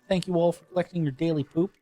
Thank you all for collecting your daily poop.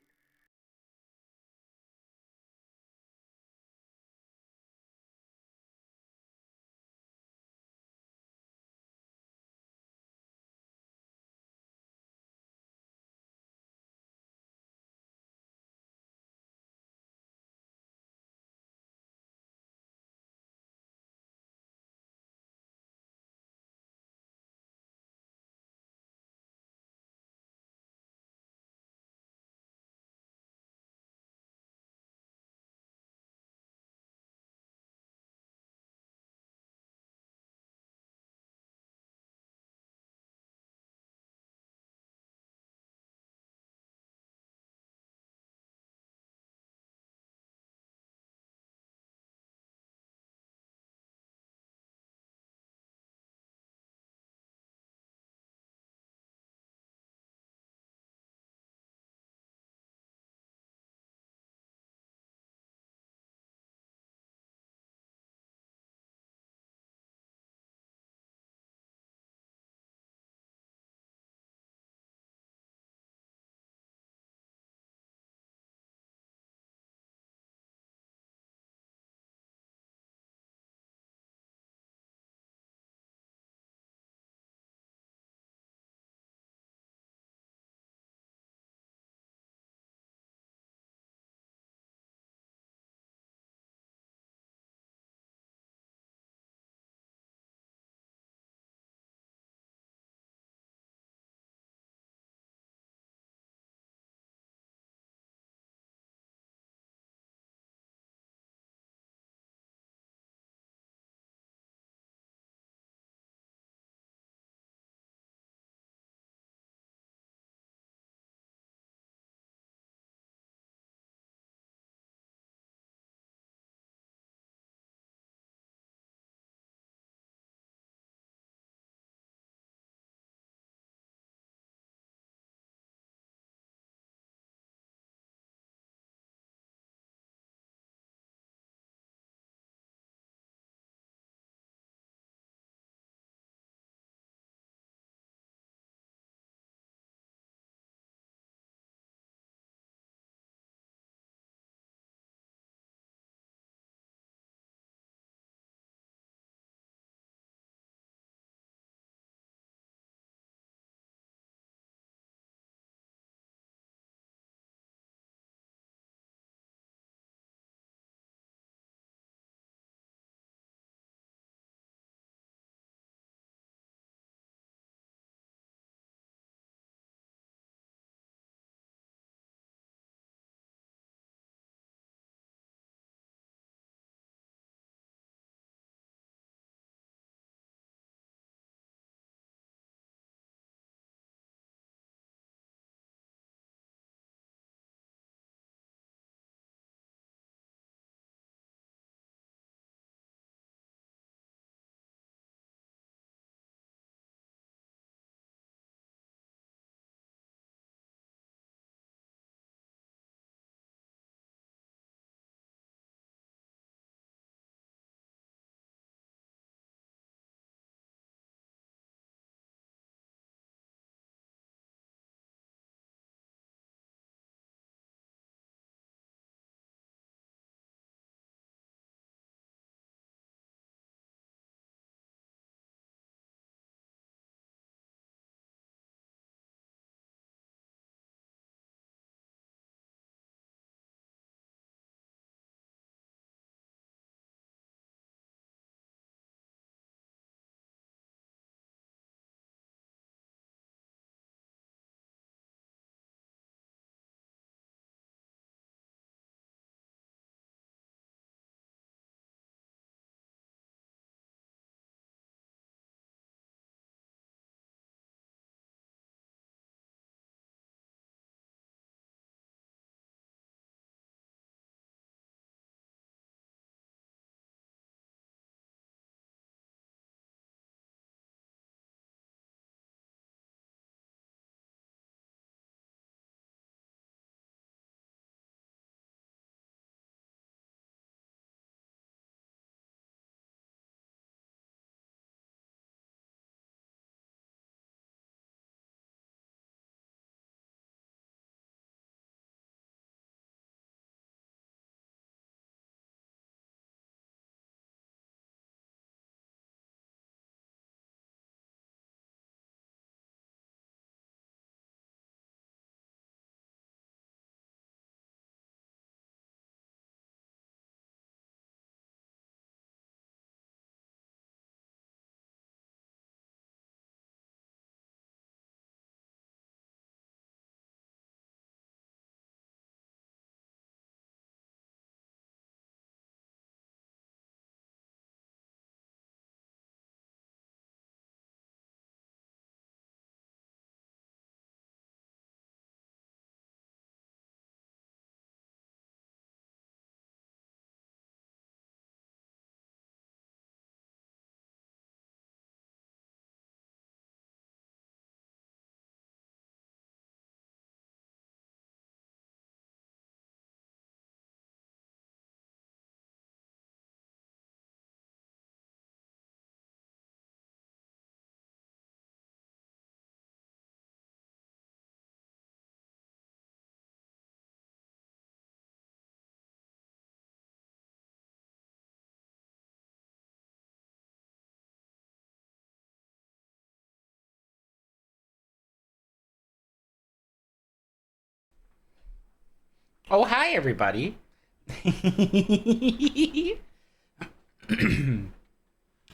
Oh, hi, everybody.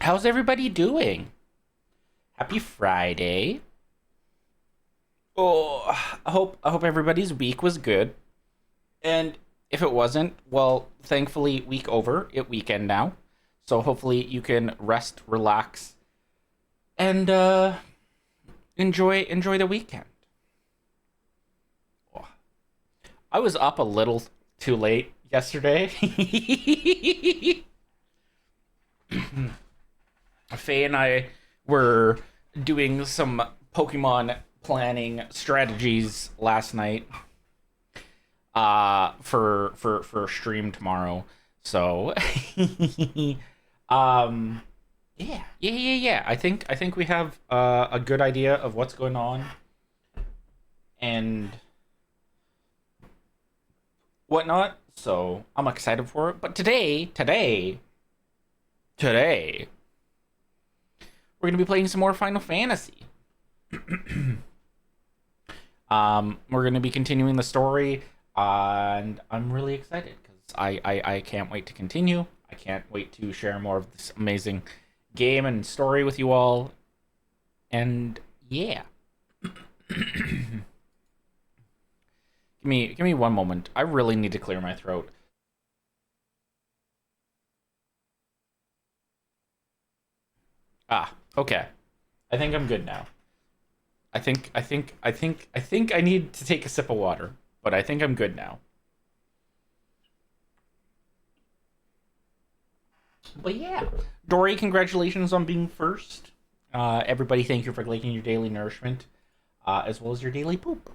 How's everybody doing? Happy Friday. Oh, I hope everybody's week was good. And if it wasn't, well, thankfully week over, it weekend now. So hopefully you can rest, relax, and enjoy the weekend. Oh, I was up a little too late yesterday. Faye and I were doing some Pokemon planning strategies last night for stream tomorrow. So um yeah. I think we have a good idea of what's going on and whatnot. So I'm excited for it. But today we're gonna be playing some more Final Fantasy. We're gonna be continuing the story, and I'm really excited because I can't wait to continue. I can't wait to share more of this amazing game and story with you all. And yeah, give me one moment. I really need to clear my throat. Okay. I think I'm good now. I think I need to take a sip of water, but I think I'm good now. But yeah, Dory, congratulations on being first. Everybody, thank you for liking your daily nourishment, as well as your daily poop.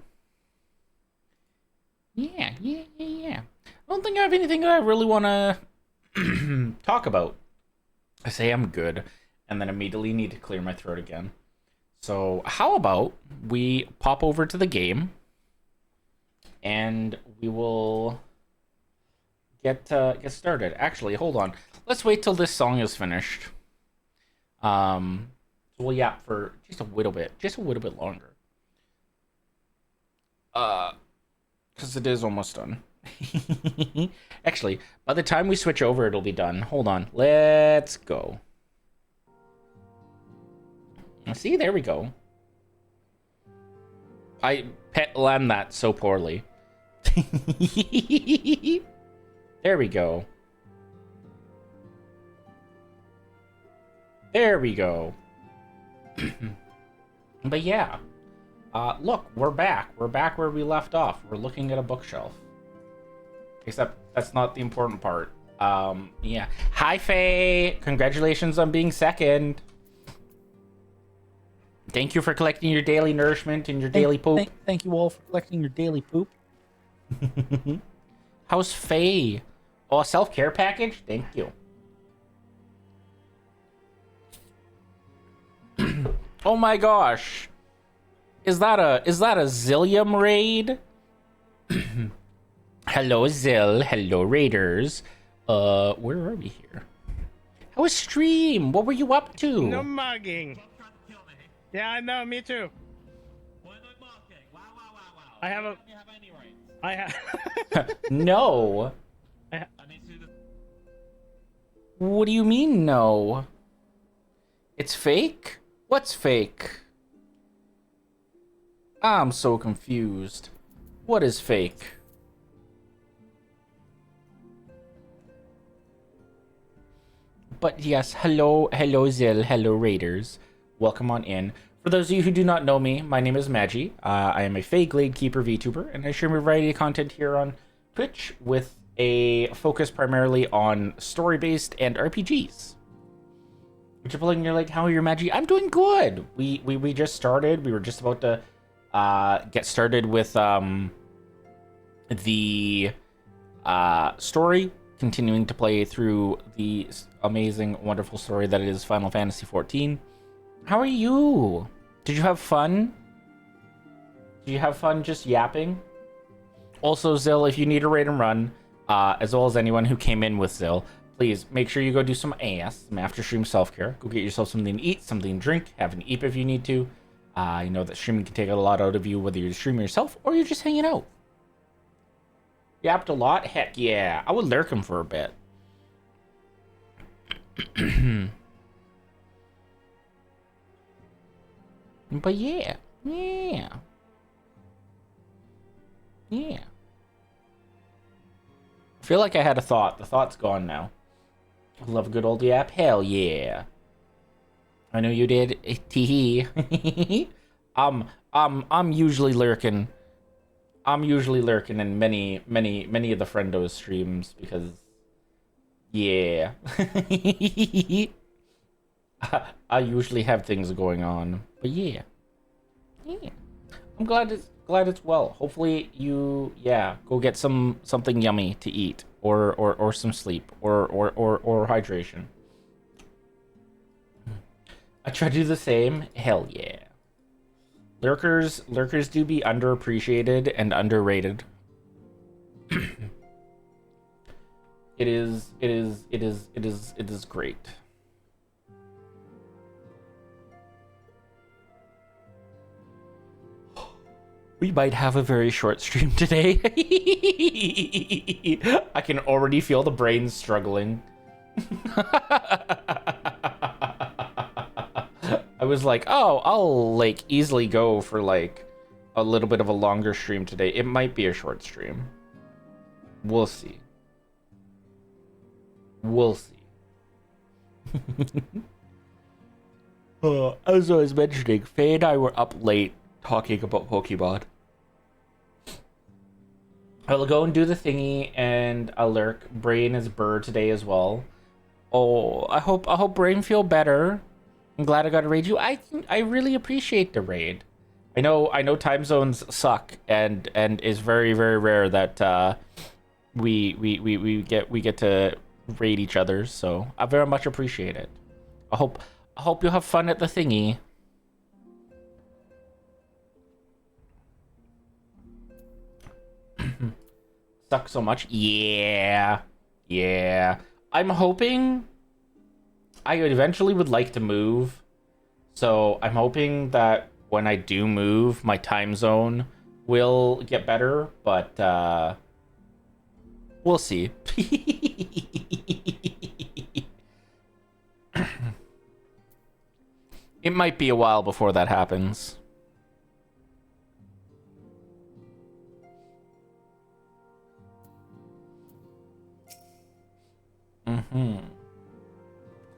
Yeah. I don't think I have anything that I really want to talk about. I say I'm good, and then immediately need to clear my throat again. So how about we pop over to the game, and we will get started. Actually, hold on. Let's wait till this song is finished. So we'll yap for just a little bit longer. Uh, because it is almost done. Actually, by the time we switch over, it'll be done. Hold on. Let's go. See, there we go. I pet land that so poorly. There we go. There we go. But yeah. Look, we're back. We're back where we left off. We're looking at a bookshelf. Except that's not the important part. Yeah. Hi, Faye. Congratulations on being second. Thank you for collecting your daily nourishment and your daily poop. Thank you all for collecting your daily poop. How's Faye? Oh, a self-care package? Thank you. Oh my gosh. Is that a Zillium raid? Hello, Zill. Hello, Raiders. Where are we here? How was stream? What were you up to? No mugging. Yeah, I know, me too. Why no marking? Wow. I have a... You have any rights? I have... No. I need to... What do you mean, no? It's fake? What's fake? I'm so confused. What is fake? But yes, hello, Zill, hello, Raiders. Welcome on in. For those of you who do not know me, my name is Magi. I am a Fae Glade Keeper VTuber, and I stream a variety of content here on Twitch with a focus primarily on story-based and RPGs. Which you're playing, you're like, how are you, Magi? I'm doing good. We just started. We were just about to get started with the story, continuing to play through the amazing, wonderful story that is Final Fantasy XIV. How are you? Did you have fun? Did you have fun just yapping? Also, Zill, if you need a raid and run, as well as anyone who came in with Zill, please make sure you go do some after stream self-care. Go get yourself something to eat, something to drink, have an eep if you need to. You know that streaming can take a lot out of you, whether you're streaming yourself or you're just hanging out. Yapped a lot? Heck yeah. I would lurk him for a bit. But yeah. Yeah. Yeah. I feel like I had a thought. The thought's gone now. Love a good old yap? Hell yeah. I know you did. Teehee. I'm usually lurking. I'm usually lurking in many of the friendos streams because, yeah. I usually have things going on, but yeah. I'm glad it's well. Hopefully you, yeah, go get something yummy to eat or some sleep or hydration. I try to do the same. Hell yeah. Lurkers do be underappreciated and underrated. It is great. We might have a very short stream today. I can already feel the brain struggling. I was like, oh, I'll like easily go for like a little bit of a longer stream today. It might be a short stream. We'll see. We'll see. As I was mentioning, Faye and I were up late talking about Pokemon. I'll go and do the thingy, and I'll lurk. Brain is Burr today as well. Oh, I hope Brain feel better. I'm glad I got to raid you. I really appreciate the raid. I know time zones suck, and is very rare that we get to raid each other. So I very much appreciate it. I hope you'll have fun at the thingy. Suck so much. Yeah. I'm hoping I eventually would like to move. So I'm hoping that when I do move, my time zone will get better, but we'll see. It might be a while before that happens.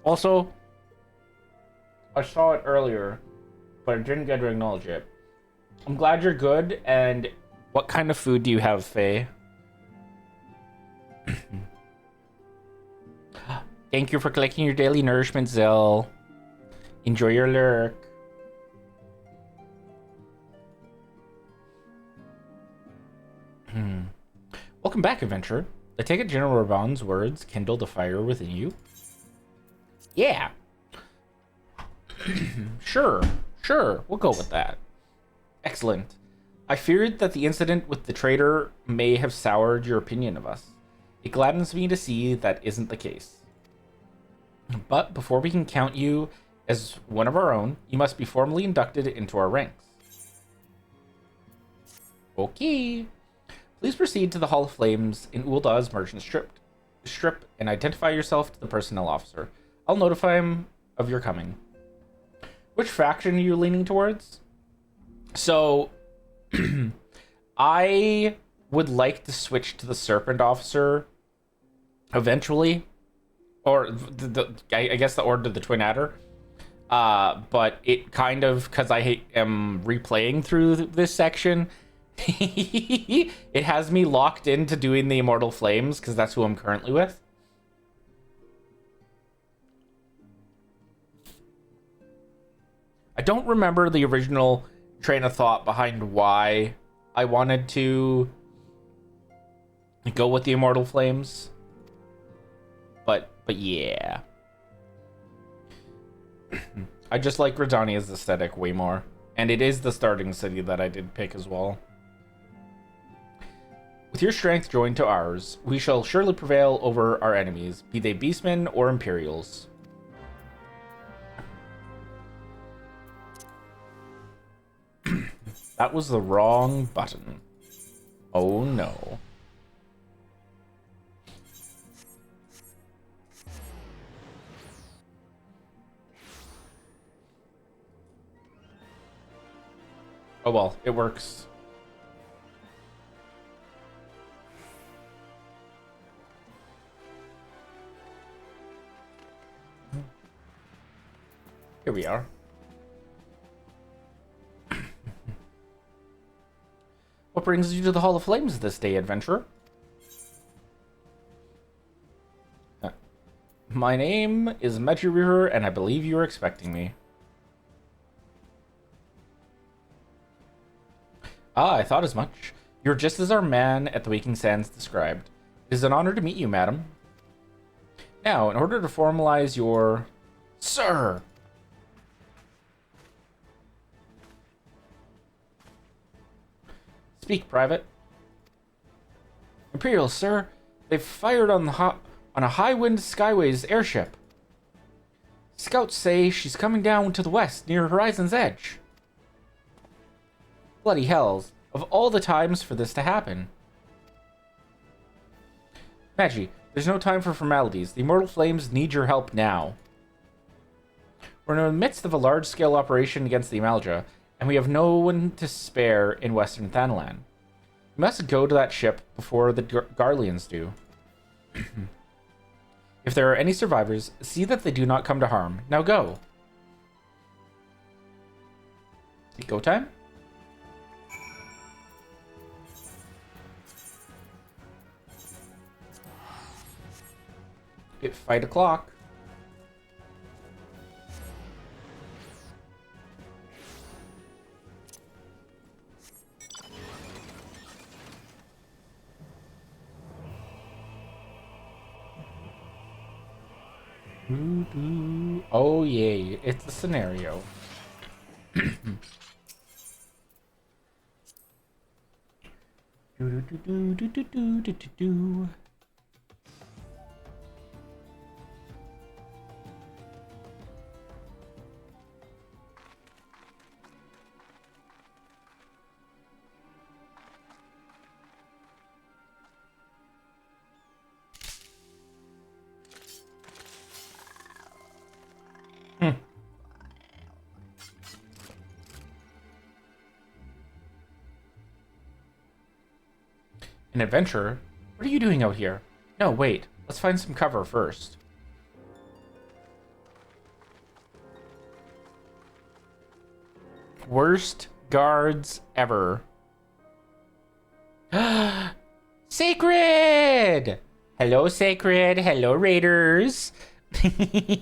Also, I saw it earlier, but I didn't get to acknowledge it. I'm glad you're good, and what kind of food do you have, Faye? Thank you for collecting your daily nourishment, Zell. Enjoy your lurk. Welcome back, adventurer. I take it General Raban's words kindled a fire within you? Yeah. Sure. We'll go with that. Excellent. I feared that the incident with the traitor may have soured your opinion of us. It gladdens me to see that isn't the case. But before we can count you as one of our own, you must be formally inducted into our ranks. Okay. Please proceed to the Hall of Flames in Uldah's Merchant Strip and identify yourself to the personnel officer. I'll notify him of your coming. Which faction are you leaning towards? So, I would like to switch to the Serpent Officer eventually. Or, I guess the Order of the Twin Adder. But it kind of, because I am replaying through this section, it has me locked into doing the Immortal Flames, because that's who I'm currently with. I don't remember the original train of thought behind why I wanted to go with the Immortal Flames. But yeah. I just like Gridania's aesthetic way more. And it is the starting city that I did pick as well. With your strength joined to ours, we shall surely prevail over our enemies, be they beastmen or Imperials. That was the wrong button. Oh no. Oh well, it works. Here we are. What brings you to the Hall of Flames this day, adventurer? My name is Metri River, and I believe you are expecting me. Ah, I thought as much. You're just as our man at the Waking Sands described. It is an honor to meet you, madam. Now, in order to formalize your... Sir! Speak, Private. Imperial, sir. They've fired on a high-wind Skyways airship. Scouts say she's coming down to the west near Horizon's Edge. Bloody hells. Of all the times for this to happen. Magi, there's no time for formalities. The Immortal Flames need your help now. We're in the midst of a large-scale operation against the Amalja, and we have no one to spare in Western Thanalan. We must go to that ship before the Garleans do. If there are any survivors, see that they do not come to harm. Now go. Go time? It's 5 o'clock. Oh yay, it's a scenario. An adventurer? What are you doing out here? No, wait. Let's find some cover first. Worst guards ever. Sacred! Hello, Sacred. Hello, Raiders.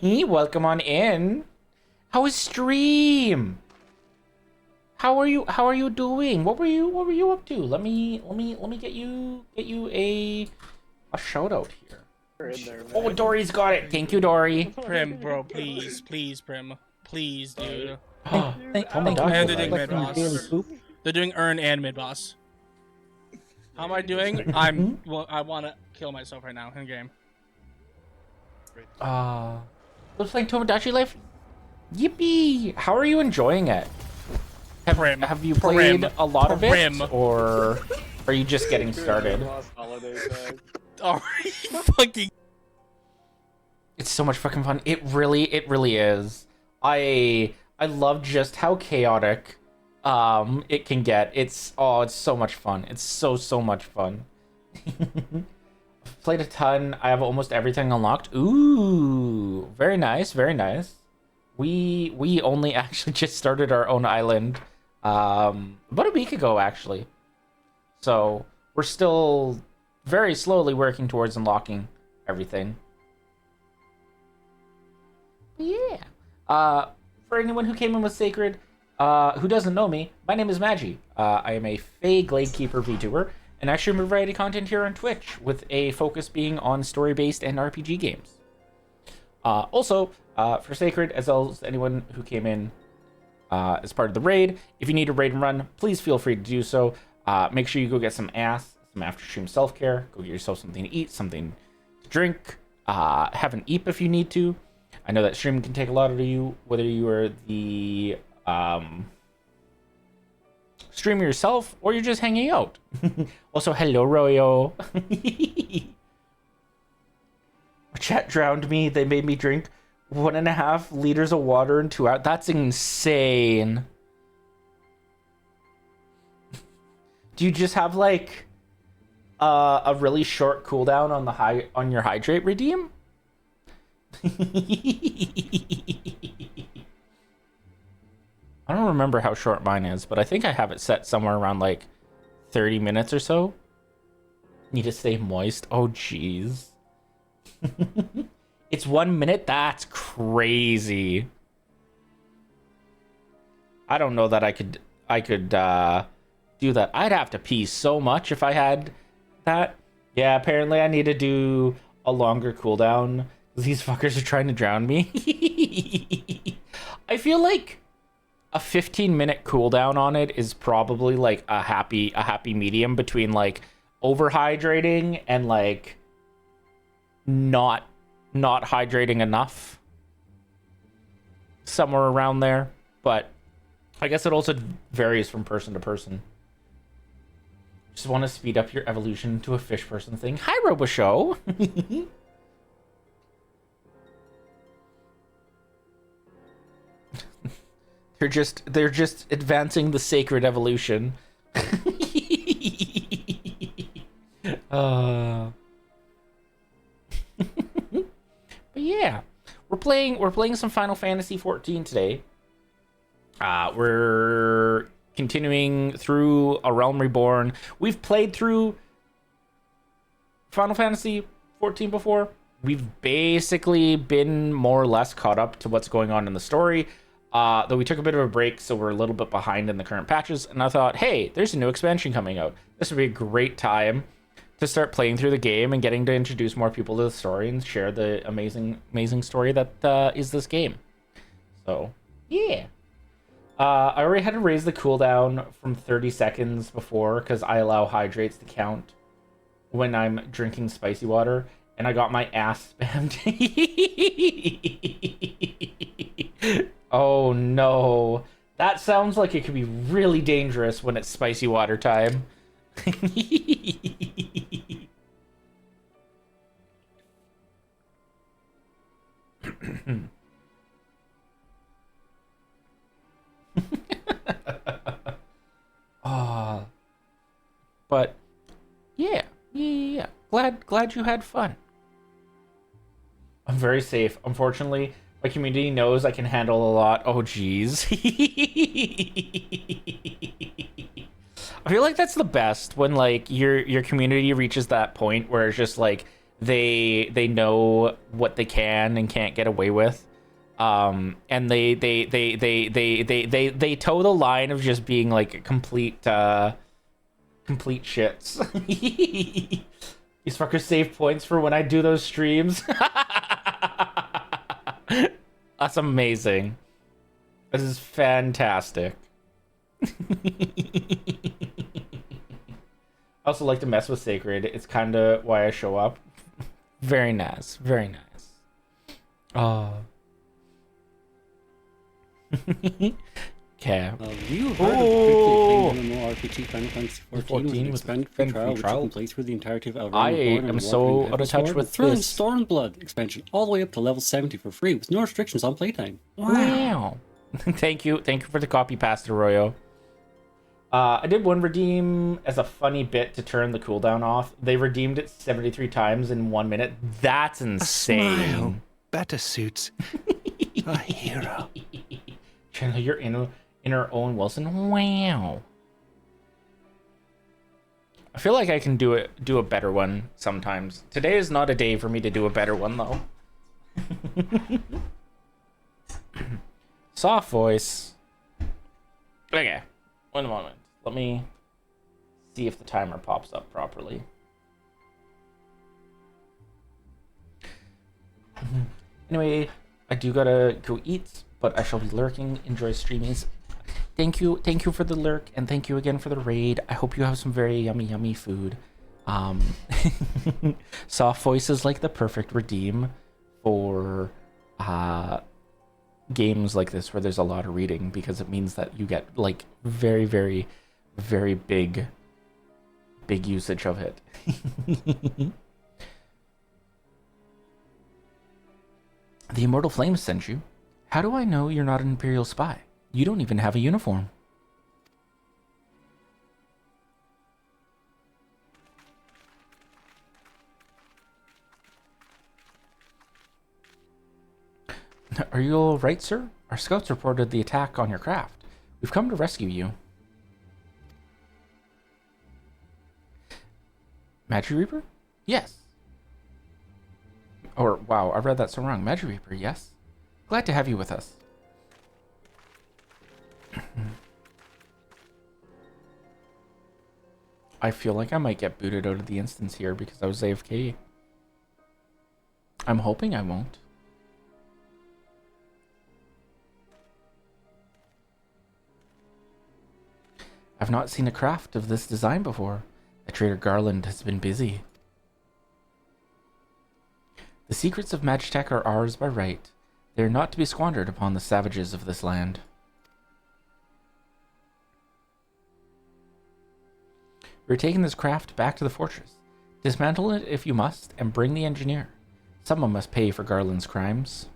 Welcome on in. How is stream? How are you doing? What were you up to? Let me get you a shout out here. Oh, Dory's got it. Thank you, Dory. Prim, bro, please, Prim. Please, dude. Thank And you they're for doing collecting your mid-boss. daily poop. They're doing earn and mid-boss. How am I doing? Well, I want to kill myself right now in game. Looks like Tomodachi Life. Yippee! How are you enjoying it? Prim. Have you played a lot of it, Prim. or are you just getting started? Are you fucking... It's so much fucking fun. It really is. I love just how chaotic it can get. It's so much fun. It's so much fun. I've played a ton. I have almost everything unlocked. Ooh, very nice, very nice. We only actually just started our own island about a week ago, actually. So we're still very slowly working towards unlocking everything. But yeah. For anyone who came in with Sacred, who doesn't know me, my name is Magi. I am a Fey Gladekeeper VTuber, and I stream a variety of content here on Twitch, with a focus being on story-based and RPG games. Also, for Sacred, as well as anyone who came in as part of the raid, if you need a raid and run, please feel free to do so. Make sure you go get some after-stream self-care. Go get yourself something to eat, something to drink. Have an eep if you need to. I know that stream can take a lot of you, whether you are the streamer yourself or you're just hanging out. Also, hello, Royo. Chat drowned me. They made me drink 1.5 liters of water in 2 hours. That's insane. Do you just have like a really short cooldown on your hydrate redeem? I don't remember how short mine is, but I think I have it set somewhere around like 30 minutes or so. Need to stay moist. Oh, jeez. It's 1 minute? That's crazy. I don't know that I could do that. I'd have to pee so much if I had that. Yeah, apparently I need to do a longer cooldown. These fuckers are trying to drown me. I feel like a 15-minute cooldown on it is probably like a happy medium between like overhydrating and like not hydrating enough. Somewhere around there. But I guess it also varies from person to person. Just want to speed up your evolution into a fish person thing. Hi, RoboShow. They're just advancing the sacred evolution. But yeah, we're playing some Final Fantasy 14 today. We're continuing through A Realm Reborn. We've played through Final Fantasy 14 before. We've basically been more or less caught up to what's going on in the story. Though we took a bit of a break, so we're a little bit behind in the current patches. And I thought, hey, there's a new expansion coming out. This would be a great time to start playing through the game and getting to introduce more people to the story and share the amazing story that is this game. So, yeah. I already had to raise the cooldown from 30 seconds before because I allow hydrates to count when I'm drinking spicy water, and I got my ass spammed. Oh no. That sounds like it could be really dangerous when it's spicy water time. But yeah. Glad you had fun. I'm very safe. Unfortunately, my community knows I can handle a lot. Oh geez. I feel like that's the best when like your community reaches that point where it's just like they know what they can and can't get away with. And they toe the line of just being like complete shits. These fuckers save points for when I do those streams. That's amazing. This is fantastic. I also like to mess with Sacred. It's kind of why I show up. Very nice. Very nice. Okay. You heard of the quickly acclaimed MMORPG Final Fantasy 14 with an expanded free trial which you can play through the entirety of Elrond I Reborn am and so Warframe out of touch Heavensward, with throw in this. Stormblood expansion all the way up to level 70 for free with no restrictions on playtime. Wow. Thank you for the copy, Pastor Royo. I did one redeem as a funny bit to turn the cooldown off. They redeemed it 73 times in 1 minute. That's insane. Smile better suits a hero. Channel your inner Owen Wilson. Wow. I feel like I can do a better one sometimes. Today is not a day for me to do a better one though. Soft voice. Okay. 1 moment. Let me see if the timer pops up properly. Anyway, I do gotta go eat, but I shall be lurking. Enjoy streamings. Thank you for the lurk, and thank you again for the raid. I hope you have some very yummy food. Soft voice is like the perfect redeem for games like this where there's a lot of reading, because it means that you get like very big usage of it. The Immortal Flames sent you. How do I know you're not an Imperial spy? You don't even have a uniform. Are you all right, sir? Our scouts reported the attack on your craft. We've come to rescue you. Magi Reaper? Yes. Or, wow, I read that so wrong. Magi Reaper, yes. Glad to have you with us. I feel like I might get booted out of the instance here because I was AFK. I'm hoping I won't. I've not seen a craft of this design before. The Trader Garland has been busy. The secrets of Magitech are ours by right. They are not to be squandered upon the savages of this land. We're taking this craft back to the fortress. Dismantle it if you must, and bring the engineer. Someone must pay for Garland's crimes.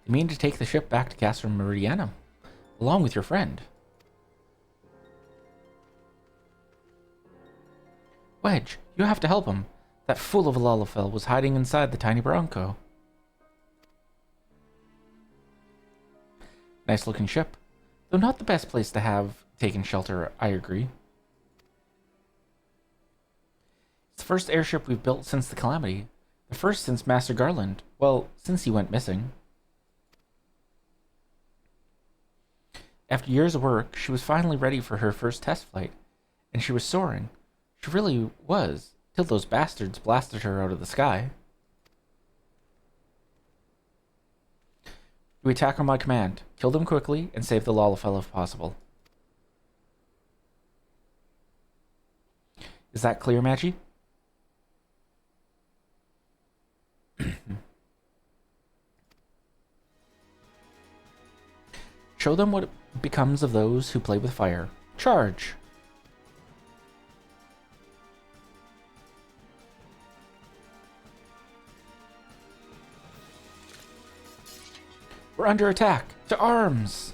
You mean to take the ship back to Castle Meridianum, along with your friend? Wedge, you have to help him. That fool of a Lullafell was hiding inside the tiny Bronco. Nice looking ship, though not the best place to have taken shelter, I agree. It's the first airship we've built since the Calamity. The first since Master Garland. Well, since he went missing. After years of work, she was finally ready for her first test flight, and she was soaring. She really was, till those bastards blasted her out of the sky. We attack on my command, kill them quickly, and save the Lullafell if possible. Is that clear, Magi? Show them what becomes of those who play with fire. Charge! We're under attack! To arms!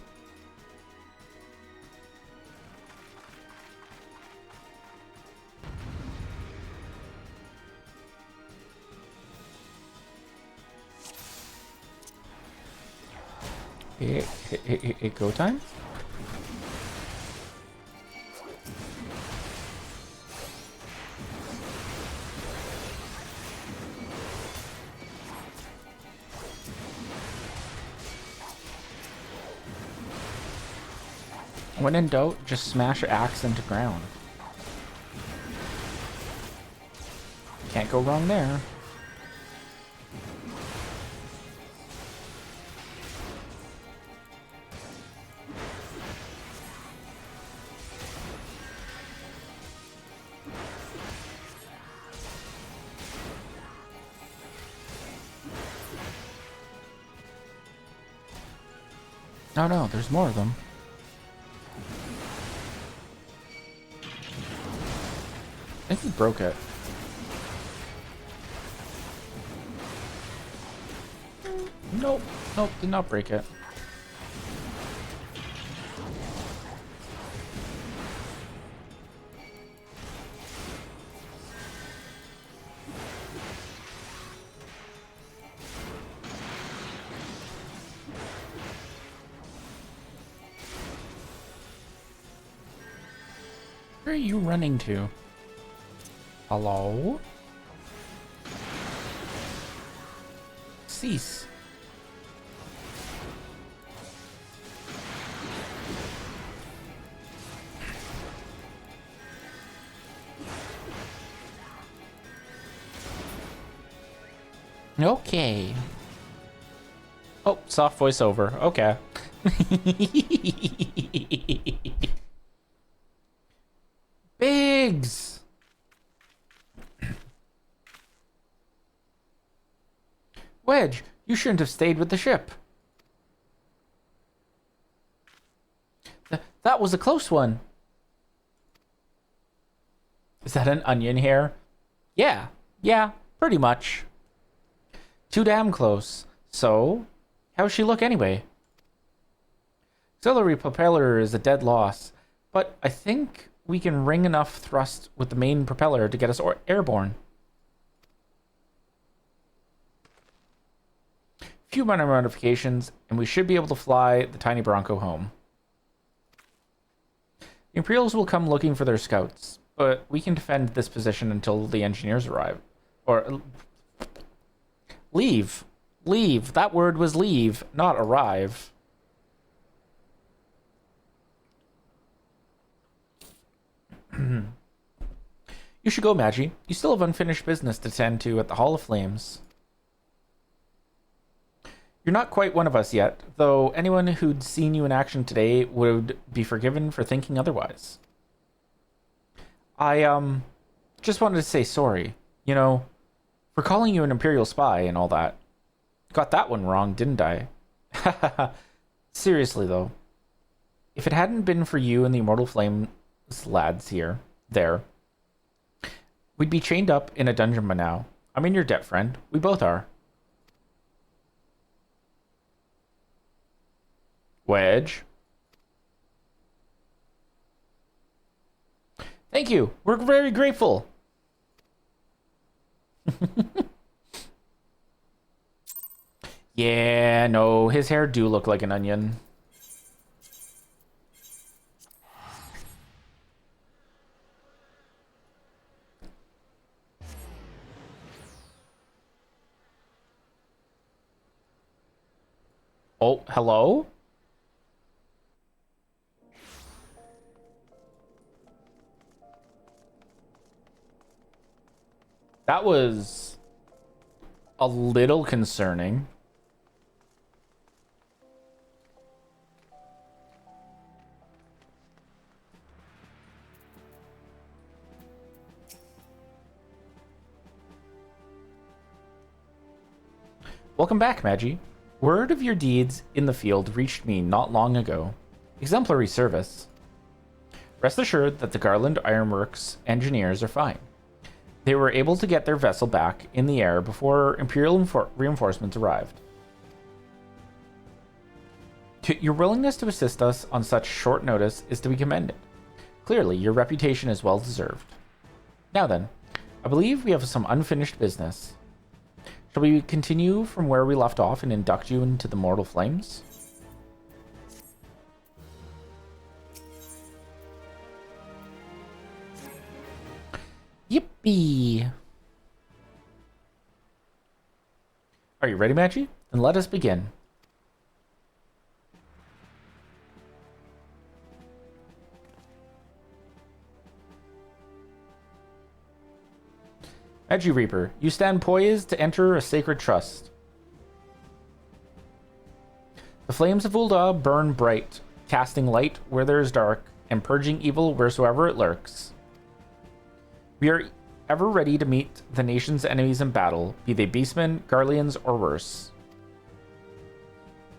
Hey, go time? When in doubt, just smash your axe into ground. Can't go wrong there. Oh no, there's more of them. I think he broke it. Nope, nope, did not break it. Where are you running to? Hello? Cease. Okay. Oh, soft voiceover. Okay. Biggs! Wedge, you shouldn't have stayed with the ship. That was a close one. Is that an onion hair? Yeah, pretty much. Too damn close. So, how's she look anyway? Auxiliary propeller is a dead loss, but I think we can wring enough thrust with the main propeller to get us airborne. few minor modifications, and we should be able to fly the tiny Bronco home. The Imperials will come looking for their scouts, but we can defend this position until the engineers arrive. Or... leave. Leave. That word was leave, not arrive. You should go, Magi. You still have unfinished business to tend to at the Hall of Flames. You're not quite one of us yet, though anyone who'd seen you in action today would be forgiven for thinking otherwise. I, just wanted to say sorry, you know, for calling you an Imperial spy and all that. Got that one wrong, didn't I? Seriously, though. If it hadn't been for you and the Immortal Flames lads there, we'd be chained up in a dungeon by now. I'm in your debt, friend. We both are. Wedge. Thank you. We're very grateful. Yeah, no, his hair do look like an onion. Oh, hello? That was a little concerning. Welcome back, Magi. Word of your deeds in the field reached me not long ago. Exemplary service. Rest assured that the Garland Ironworks engineers are fine. They were able to get their vessel back in the air before Imperial reinforcements arrived. Your willingness to assist us on such short notice is to be commended. Clearly, your reputation is well deserved. Now then, I believe we have some unfinished business. Shall we continue from where we left off and induct you into the Mortal Flames? Yippee! Are you ready, Magi? Then let us begin. Magi Reaper, you stand poised to enter a sacred trust. The flames of Ul'dah burn bright, casting light where there is dark, and purging evil wheresoever it lurks. We are ever ready to meet the nation's enemies in battle, be they beastmen, Garleans, or worse.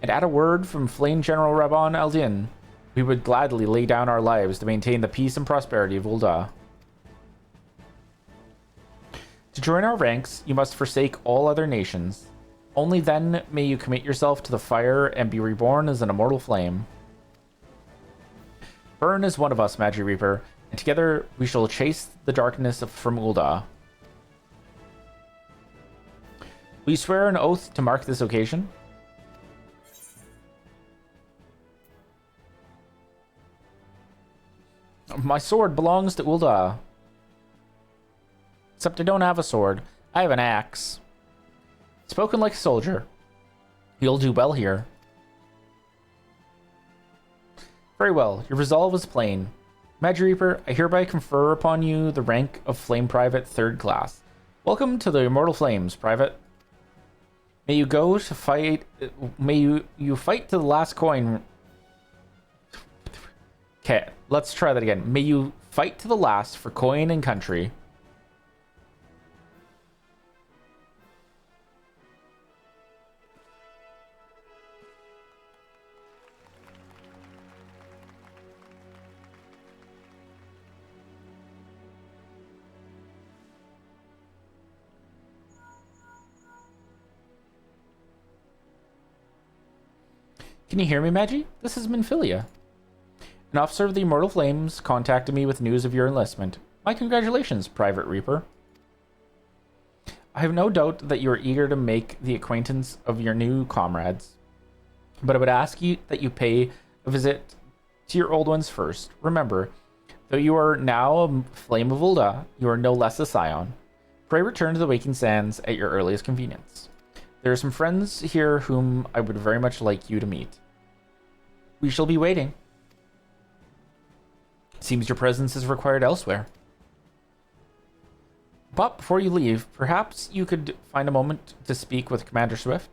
And at a word from Flame General Rabban Aldin, we would gladly lay down our lives to maintain the peace and prosperity of Ul'dah. To join our ranks, you must forsake all other nations. Only then may you commit yourself to the fire and be reborn as an immortal flame. Burn is one of us, Magi Reaper, and together we shall chase the darkness from Ul'dah. Will you swear an oath to mark this occasion? My sword belongs to Ul'dah. Except I don't have a sword. I have an axe. Spoken like a soldier. You'll do well here. Very well. Your resolve is plain. Magi Reaper, I hereby confer upon you the rank of Flame Private 3rd Class. Welcome to the Immortal Flames, Private. May you go to fight... May you fight to the last coin... Okay, let's try that again. May you fight to the last for coin and country. Can you hear me, Magi? This is Minfilia. An officer of the Immortal Flames contacted me with news of your enlistment. My congratulations, Private Reaper. I have no doubt that you are eager to make the acquaintance of your new comrades, but I would ask you that you pay a visit to your old ones first. Remember, though you are now a flame of Ulda, you are no less a scion. Pray return to the Waking Sands at your earliest convenience. There are some friends here whom I would very much like you to meet. We shall be waiting. Seems your presence is required elsewhere. But before you leave, perhaps you could find a moment to speak with Commander Swift.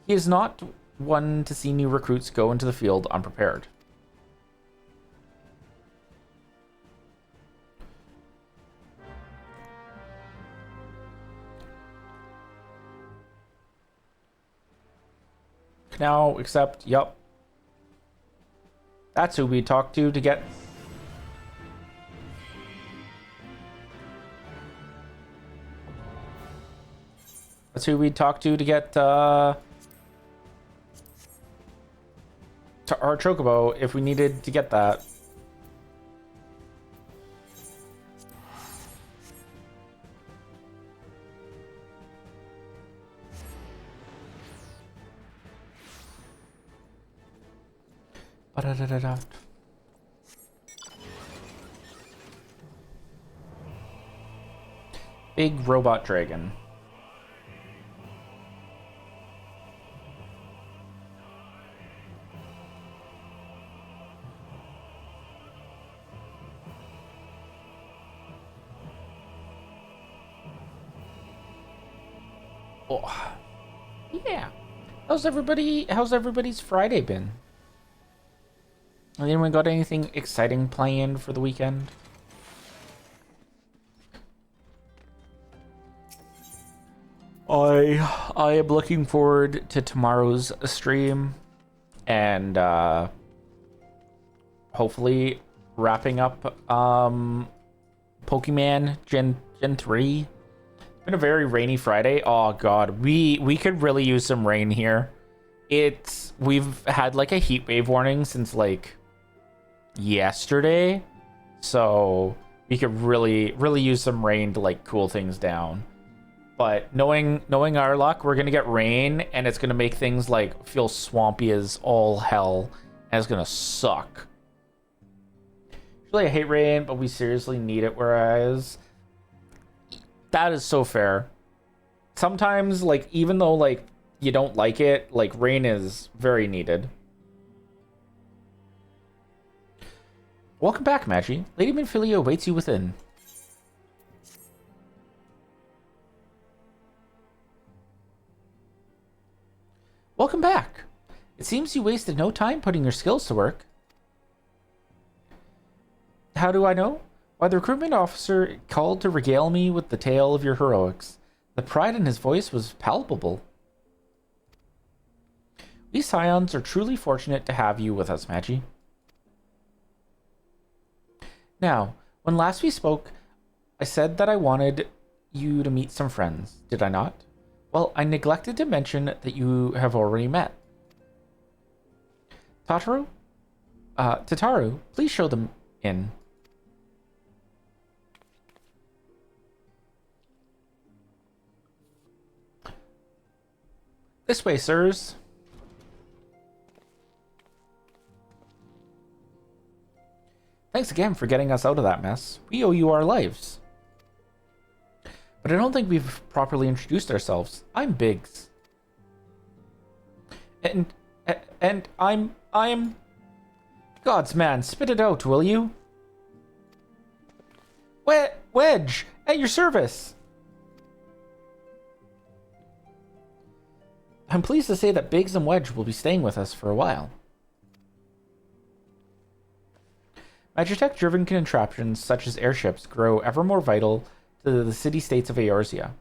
He is not one to see new recruits go into the field unprepared. Now, accept, yup. That's who we talked to get... That's who we talked to get, to our Chocobo if we needed to get that. Ba-da-da-da-da. Big robot dragon. Oh. Yeah. How's everybody's Friday been? Has anyone got anything exciting planned for the weekend? I am looking forward to tomorrow's stream and hopefully wrapping up Pokemon Gen 3. It's been a very rainy Friday. Oh god, we could really use some rain here. We've had like a heat wave warning since like yesterday, so we could really use some rain to like cool things down. But knowing our luck, we're gonna get rain and it's gonna make things like feel swampy as all hell, and it's gonna suck. Usually I hate rain, but we seriously need it. Whereas that is so fair. Sometimes, like, even though like you don't like it, like rain is very needed. Welcome back, Magi. Lady Minfilia awaits you within. Welcome back. It seems you wasted no time putting your skills to work. How do I know? Why, the recruitment officer called to regale me with the tale of your heroics. The pride in his voice was palpable. We Scions are truly fortunate to have you with us, Magi. Now, when last we spoke, I said that I wanted you to meet some friends, did I not? Well, I neglected to mention that you have already met. Tataru, please show them in. This way, sirs. Thanks again for getting us out of that mess. We owe you our lives. But I don't think we've properly introduced ourselves. I'm Biggs. And I'm... God's man, spit it out, will you? Wedge, at your service. I'm pleased to say that Biggs and Wedge will be staying with us for a while. Magitech-driven contraptions such as airships grow ever more vital to the city-states of Eorzea.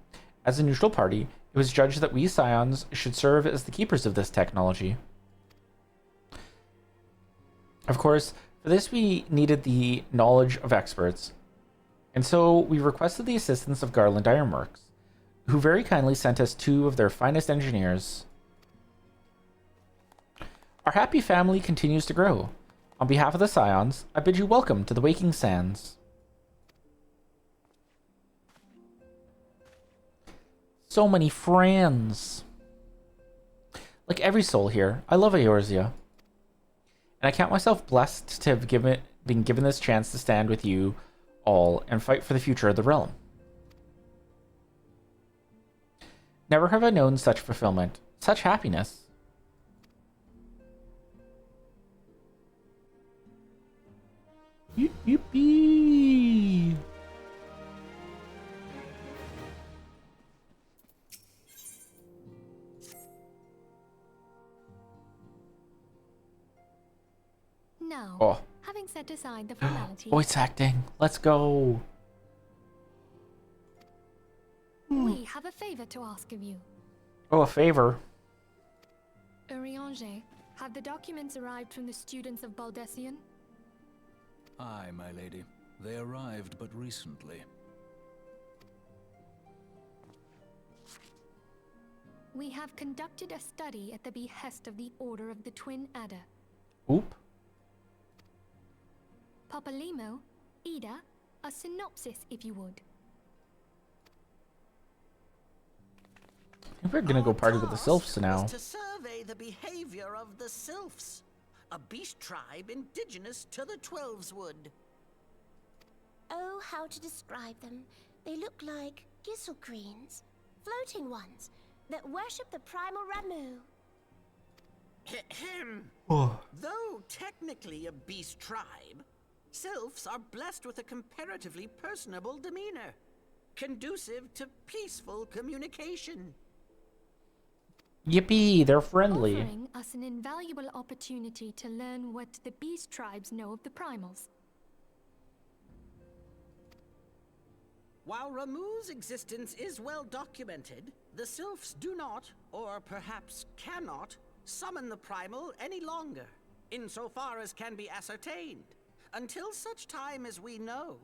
As a neutral party, it was judged that we Scions should serve as the keepers of this technology. Of course, for this we needed the knowledge of experts, and so we requested the assistance of Garland Ironworks, who very kindly sent us 2 of their finest engineers. Our happy family continues to grow. On behalf of the Scions, I bid you welcome to the Waking Sands. So many friends. Like every soul here. I love Eorzea. And I count myself blessed to have been given this chance to stand with you all and fight for the future of the realm. Never have I known such fulfillment, such happiness. Yippee! Now, Oh, having set aside the formality, voice acting. Let's go. we have a favor to ask of you. Oh, a favor. Urianger, have the documents arrived from the students of Baldessian? Aye, my lady. They arrived but recently. We have conducted a study at the behest of the Order of the Twin Adder. Oop. Papalimo, Ida, a synopsis if you would. I think we're gonna go party with the sylphs now. To survey the behavior of the sylphs, a beast tribe indigenous to the Twelveswood. Oh, how to describe them. They look like gisselcreens, floating ones, that worship the primal Ramu. Though technically a beast tribe, sylphs are blessed with a comparatively personable demeanor, conducive to peaceful communication. Yippee, they're friendly. Offering us an invaluable opportunity to learn what the beast tribes know of the primals. While Ramu's existence is well documented, the sylphs do not, or perhaps cannot, summon the primal any longer, insofar as can be ascertained, until such time as we know.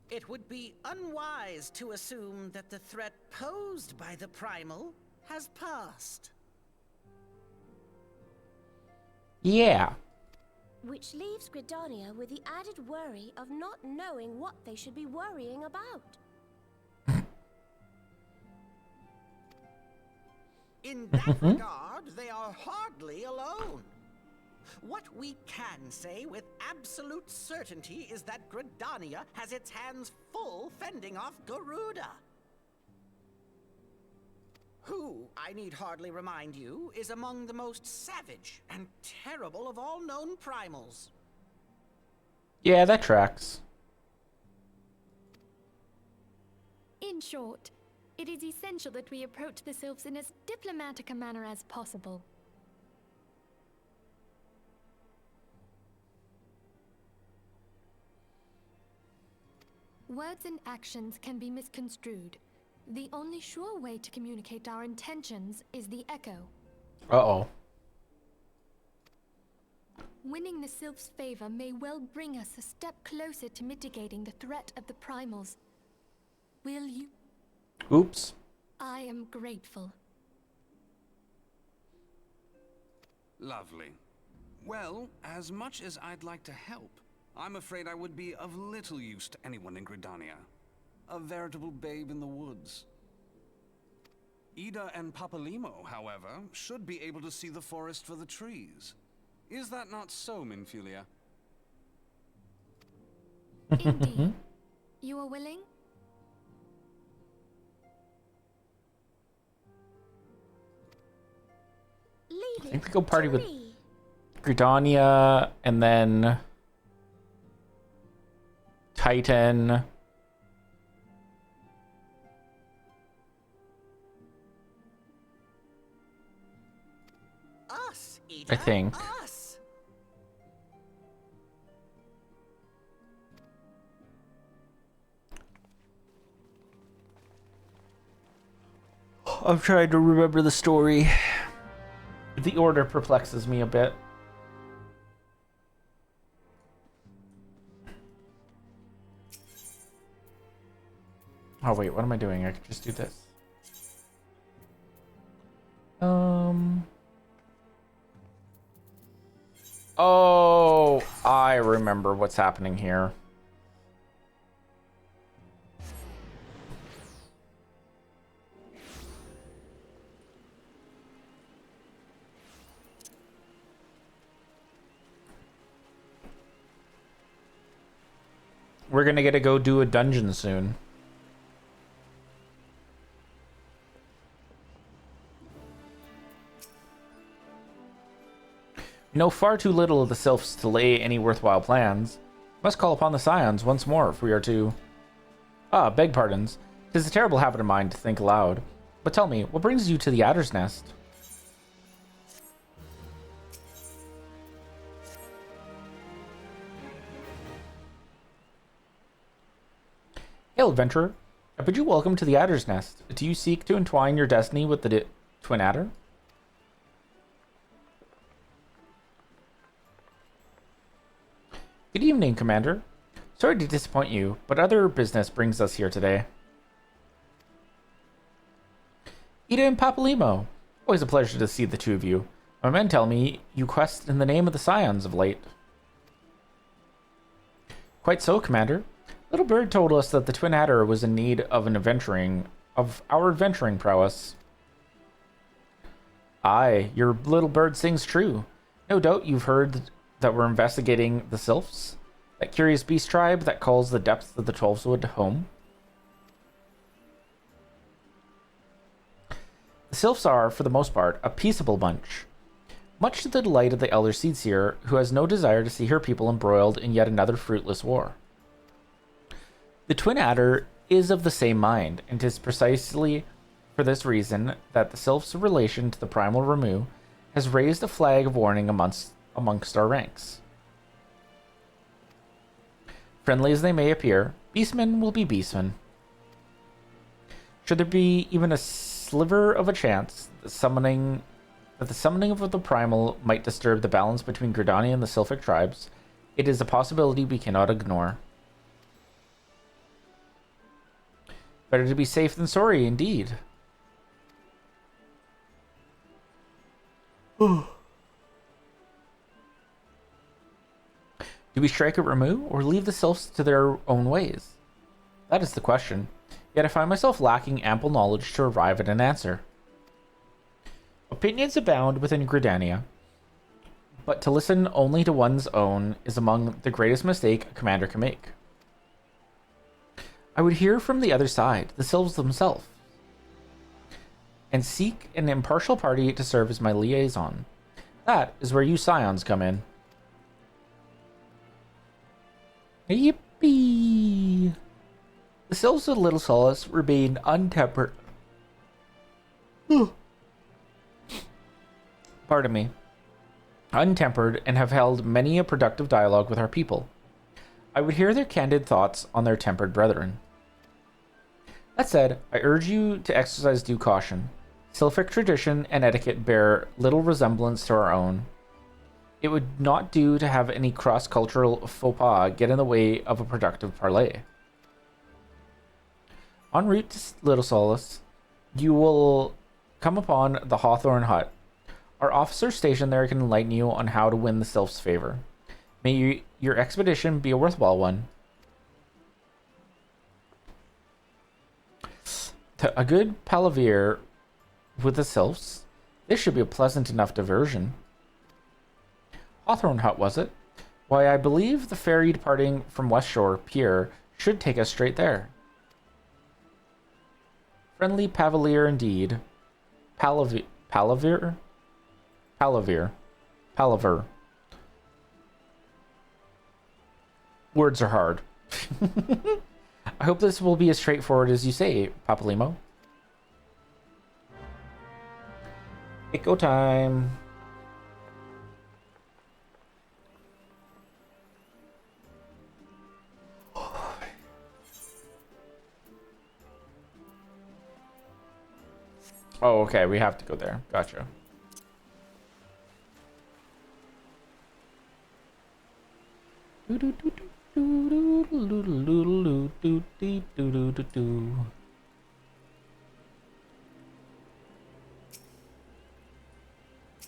It would be unwise to assume that the threat posed by the primal has passed. Yeah. Which leaves Gridania with the added worry of not knowing what they should be worrying about. In that regard, they are hardly alone. What we can say with absolute certainty is that Gridania has its hands full fending off Garuda, who, I need hardly remind you, is among the most savage and terrible of all known primals. Yeah, that tracks. In short, it is essential that we approach the sylphs in as diplomatic a manner as possible. Words and actions can be misconstrued. The only sure way to communicate our intentions is the echo. Uh-oh. Winning the sylph's favor may well bring us a step closer to mitigating the threat of the primals. Will you? Oops. I am grateful. Lovely. Well, as much as I'd like to help, I'm afraid I would be of little use to anyone in Gridania. A veritable babe in the woods. Ida and Papalimo, however, should be able to see the forest for the trees. Is that not so, Minfilia? Indeed. You are willing? I think we go party with Gridania and then Titan. Us, Ida, I think. us. I'm trying to remember the story. The order perplexes me a bit. Oh wait, what am I doing? I could just do this. Oh, I remember what's happening here. we're gonna get to go do a dungeon soon. We know far too little of the sylphs to lay any worthwhile plans. Must call upon the scions once more if we are to... Ah, beg pardons. 'Tis a terrible habit of mine to think aloud. But tell me, what brings you to the Adder's Nest? Hail, adventurer. I bid you welcome to the Adder's Nest. Do you seek to entwine your destiny with the Twin Adder? Good evening, Commander. Sorry to disappoint you, but other business brings us here today. Ida and Papalimo. Always a pleasure to see the two of you. My men tell me you quest in the name of the Scions of late. Quite so, Commander. Little Bird told us that the Twin Adder was in need of our adventuring prowess. Aye, your Little Bird sings true. No doubt you've heard that we're investigating the Sylphs, that curious beast tribe that calls the depths of the Twelveswood home. The Sylphs are, for the most part, a peaceable bunch, much to the delight of the Elder Seedseer, who has no desire to see her people embroiled in yet another fruitless war. The Twin Adder is of the same mind, and 'tis precisely for this reason that the Sylph's relation to the Primal Ramu has raised a flag of warning amongst our ranks. Friendly as they may appear, beastmen will be beastmen. Should there be even a sliver of a chance that the summoning of the Primal might disturb the balance between Gridania and the Sylphic tribes, it is a possibility we cannot ignore. Better to be safe than sorry, indeed. Do we strike at Ramu, or leave the Sylphs to their own ways? That is the question. Yet I find myself lacking ample knowledge to arrive at an answer. Opinions abound within Gridania, but to listen only to one's own is among the greatest mistake a commander can make. I would hear from the other side, the Sylphs themselves, and seek an impartial party to serve as my liaison. That is where you Scions come in. Yippee! The Sylphs of Little Solace remain untempered. Pardon me. Untempered, and have held many a productive dialogue with our people. I would hear their candid thoughts on their tempered brethren. That said, I urge you to exercise due caution. Sylphic tradition and etiquette bear little resemblance to our own. It would not do to have any cross-cultural faux pas get in the way of a productive parley. En route to Little Solace, you will come upon the Hawthorn Hut. Our officer stationed there can enlighten you on how to win the Sylph's favor. May your expedition be a worthwhile one. To a good palaver with the Sylphs, this should be a pleasant enough diversion. Hawthorn Hut, was it? Why, I believe the ferry departing from West Shore Pier should take us straight there. Friendly Pavalier indeed. Palaver. Words are hard. I hope this will be as straightforward as you say, Papalimo. Echo time. Oh, okay, we have to go there. Gotcha.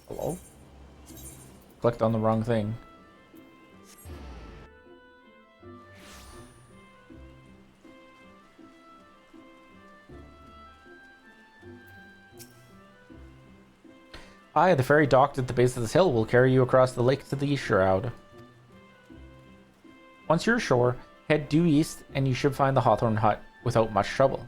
Hello? Clicked on the wrong thing. Aye, the ferry docked at the base of this hill will carry you across the lake to the Shroud. Once you're ashore, Head due east, and you should find the Hawthorne Hut without much trouble.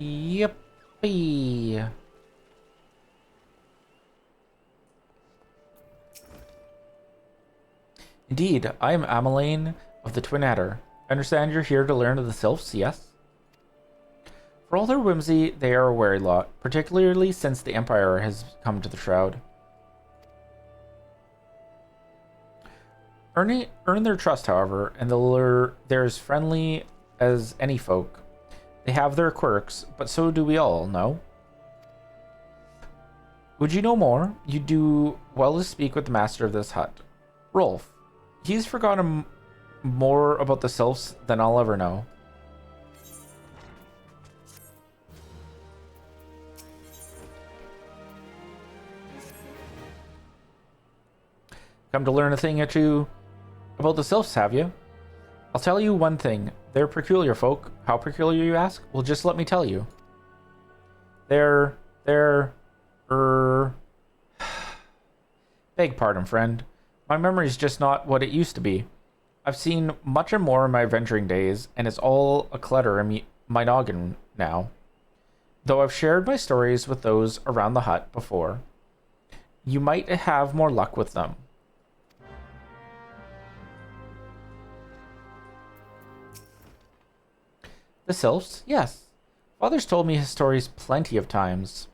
Yippee. Indeed, I am Ameline of the Twin Adder. I understand you're here to learn of the Sylphs, yes? For all their whimsy, they are a wary lot, particularly since the Empire has come to the Shroud. Earn their trust, however, and they're as friendly as any folk. They have their quirks, but so do we all, no? Would you know more? You do well to speak with the master of this hut. Rolf. He's forgotten more about the Sylphs than I'll ever know. Come to learn a thing or two about the Sylphs, have you? I'll tell you one thing. They're peculiar folk. How peculiar, you ask? Well, just let me tell you. They're... Beg pardon, friend. My memory's just not what it used to be. I've seen much and more in my adventuring days, and it's all a clutter in my noggin now. Though I've shared my stories with those around the hut before, you might have more luck with them. The Sylphs? Yes. Father's told me his stories plenty of times.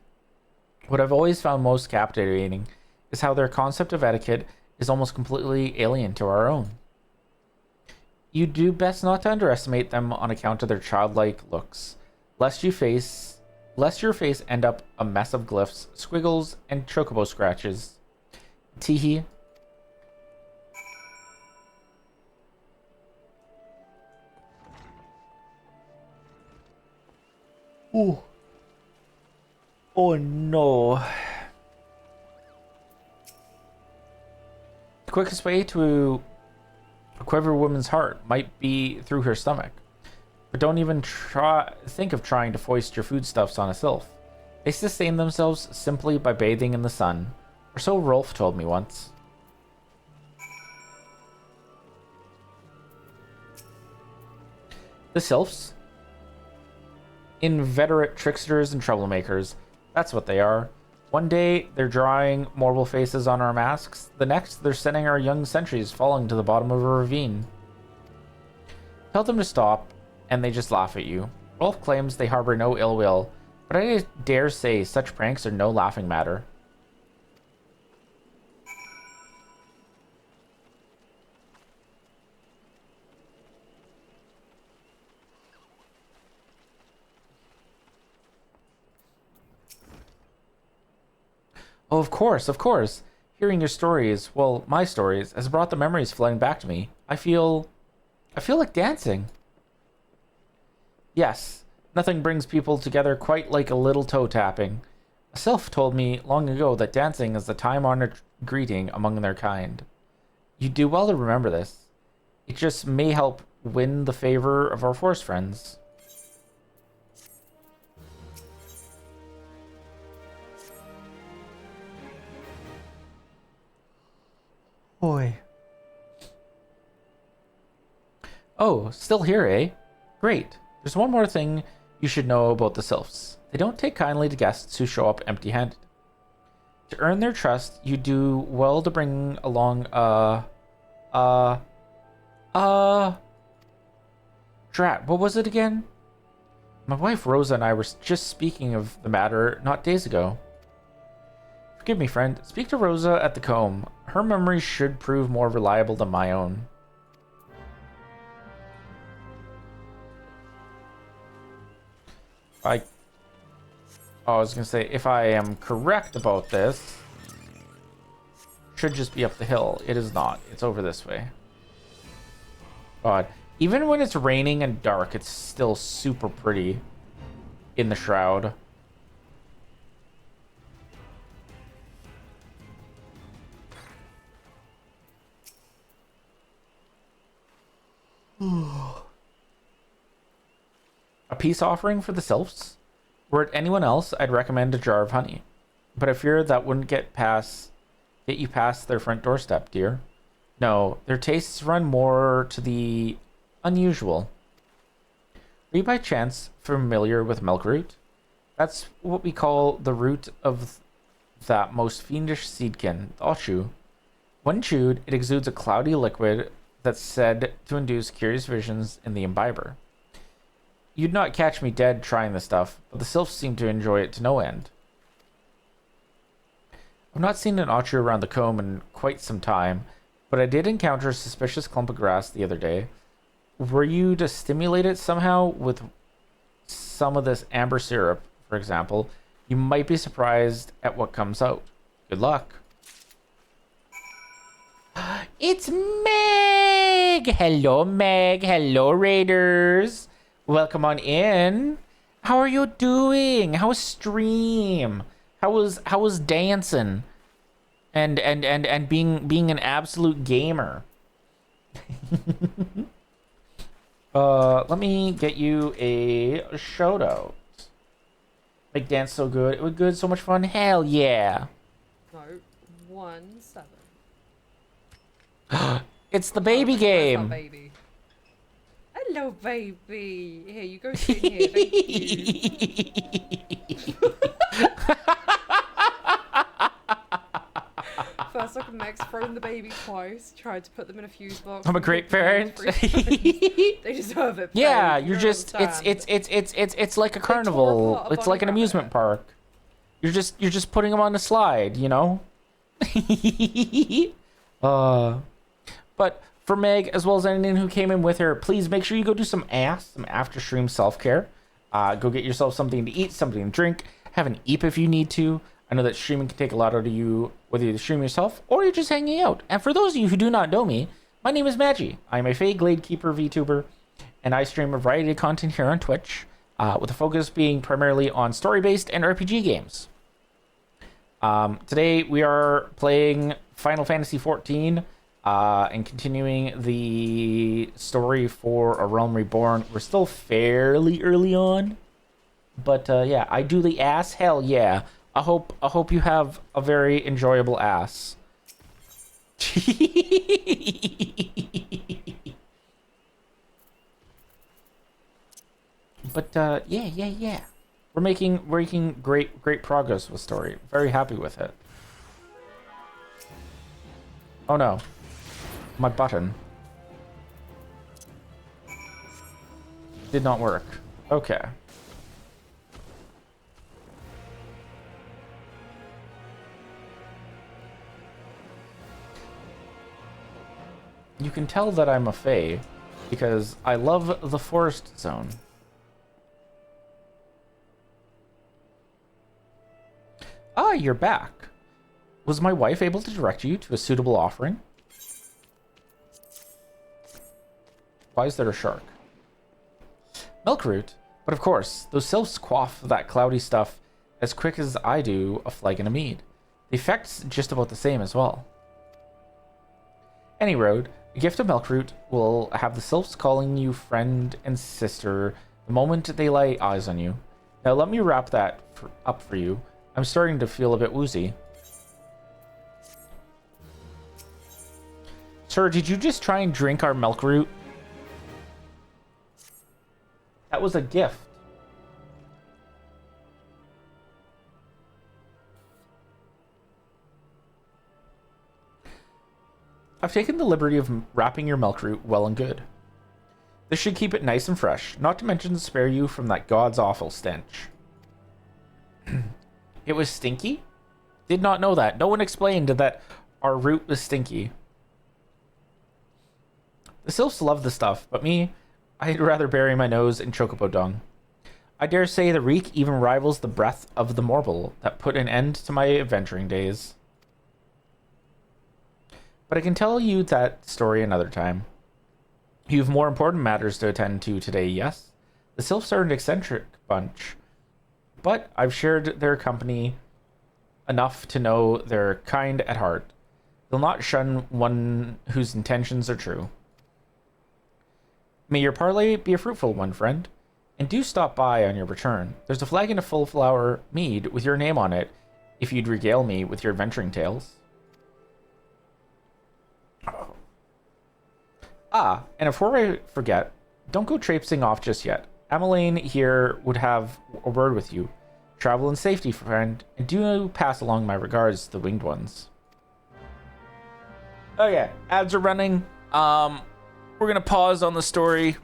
What I've always found most captivating is how their concept of etiquette is almost completely alien to our own. You do best not to underestimate them on account of their childlike looks, lest your face end up a mess of glyphs, squiggles, and chocobo scratches. Teehee. Ooh. Oh no. The quickest way to quiver a woman's heart might be through her stomach. But don't even think of trying to foist your foodstuffs on a sylph. They sustain themselves simply by bathing in the sun. Or so Rolf told me once. The sylphs? Inveterate tricksters and troublemakers. That's what they are. One day, they're drawing marble faces on our masks. The next, they're sending our young sentries falling to the bottom of a ravine. Tell them to stop, and they just laugh at you. Rolf claims they harbor no ill will, but I dare say such pranks are no laughing matter. Oh, of course, of course. Hearing your stories, well, my stories, has brought the memories flooding back to me. I feel like dancing. Yes, nothing brings people together quite like a little toe tapping. A sylph told me long ago that dancing is the time-honored greeting among their kind. You do well to remember this. It just may help win the favor of our forest friends. Boy. Oh, still here, eh? Great. There's one more thing you should know about the sylphs. They don't take kindly to guests who show up empty-handed. To earn their trust, you do well to bring along Drat, what was it again? My wife Rosa and I were just speaking of the matter not days ago. Forgive me, friend. Speak to Rosa at the comb. Her memory should prove more reliable than my own. I was gonna say, if I am correct about this, should just be up the hill. It is not. It's over this way. God. Even when it's raining and dark, it's still super pretty in the Shroud. peace offering for the sylphs? Were it anyone else, I'd recommend a jar of honey. But I fear that wouldn't get you past their front doorstep, dear. No, their tastes run more to the unusual. Are you by chance familiar with milk root? That's what we call the root of that most fiendish seedkin, the Oshu. When chewed, it exudes a cloudy liquid that's said to induce curious visions in the imbiber. You'd not catch me dead trying the stuff, but the sylphs seem to enjoy it to no end. I've not seen an Oshu around the comb in quite some time, but I did encounter a suspicious clump of grass the other day. Were you to stimulate it somehow with some of this amber syrup, for example, you might be surprised at what comes out. Good luck. It's Meg! Hello, Meg. Hello, Raiders. Welcome on in. How are you doing? How was stream? How was dancing? And being an absolute gamer. Let me get you a shout out. Make dance so good. It was good, so much fun. Hell yeah. No, 1-7. It's the baby game. Baby. Hello, baby. Here, you go sit in here. Thank you. First, like Meg's thrown the baby twice, tried to put them in a fuse box. I'm a great parent. They deserve it. Yeah, you're just it's like a carnival. It's like an amusement park. You're just putting them on the slide, you know? But for Meg, as well as anyone who came in with her, please make sure you go do some after stream self-care. Go get yourself something to eat, something to drink, have an eep if you need to. I know that streaming can take a lot out of you, whether you stream yourself or you're just hanging out. And for those of you who do not know me, my name is Magi. I'm a Fae Gladekeeper VTuber, and I stream a variety of content here on Twitch, with the focus being primarily on story-based and RPG games. Today we are playing Final Fantasy XIV, and continuing the story for A Realm Reborn. We're still fairly early on, but yeah, I do the ass. Hell yeah. I hope you have a very enjoyable ass. But yeah. We're making great progress with story. Very happy with it. Oh no. My button did not work. Okay. You can tell that I'm a Fae because I love the forest zone. Ah, you're back. Was my wife able to direct you to a suitable offering? Why is there a shark? Milkroot. But of course, those sylphs quaff that cloudy stuff as quick as I do a flagon of mead. The effect's just about the same as well. Any road, a gift of Milkroot will have the sylphs calling you friend and sister the moment they lay eyes on you. Now let me wrap that up for you. I'm starting to feel a bit woozy. Sir, did you just try and drink our Milkroot? That was a gift. I've taken the liberty of wrapping your Milkroot well and good. This should keep it nice and fresh, not to mention spare you from that god's awful stench. It was stinky? Did not know that. No one explained that our root was stinky. The sylphs love the stuff, but me, I'd rather bury my nose in chocobo dung. I dare say the reek even rivals the breath of the morble that put an end to my adventuring days. But I can tell you that story another time. You have more important matters to attend to today, yes? The sylphs are an eccentric bunch, but I've shared their company enough to know they're kind at heart. They'll not shun one whose intentions are true. May your parley be a fruitful one, friend. And do stop by on your return. There's a flagon of full flower mead with your name on it, if you'd regale me with your adventuring tales. Oh. Ah, and before I forget, don't go traipsing off just yet. Ameline here would have a word with you. Travel in safety, friend, and do pass along my regards to the winged ones. Oh yeah, ads are running. We're gonna pause on the story.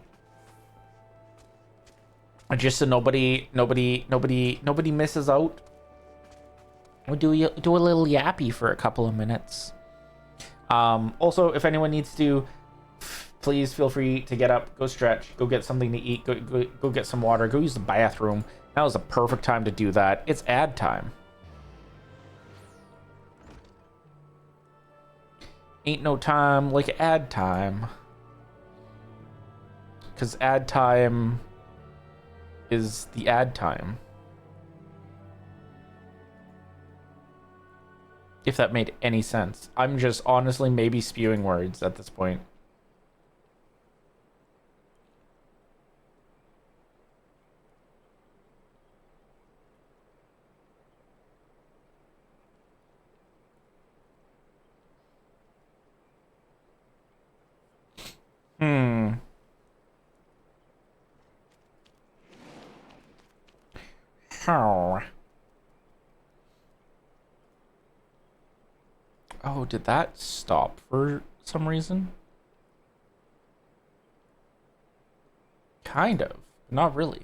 Just so nobody misses out. We'll do a little yappy for a couple of minutes. Also, if anyone needs to, please feel free to get up, go stretch, go get something to eat, go get some water, go use the bathroom. That was the perfect time to do that. It's ad time. Ain't no time like ad time. Because ad time is the ad time. If that made any sense. I'm just honestly maybe spewing words at this point. Oh, did that stop for some reason? Kind of. Not really.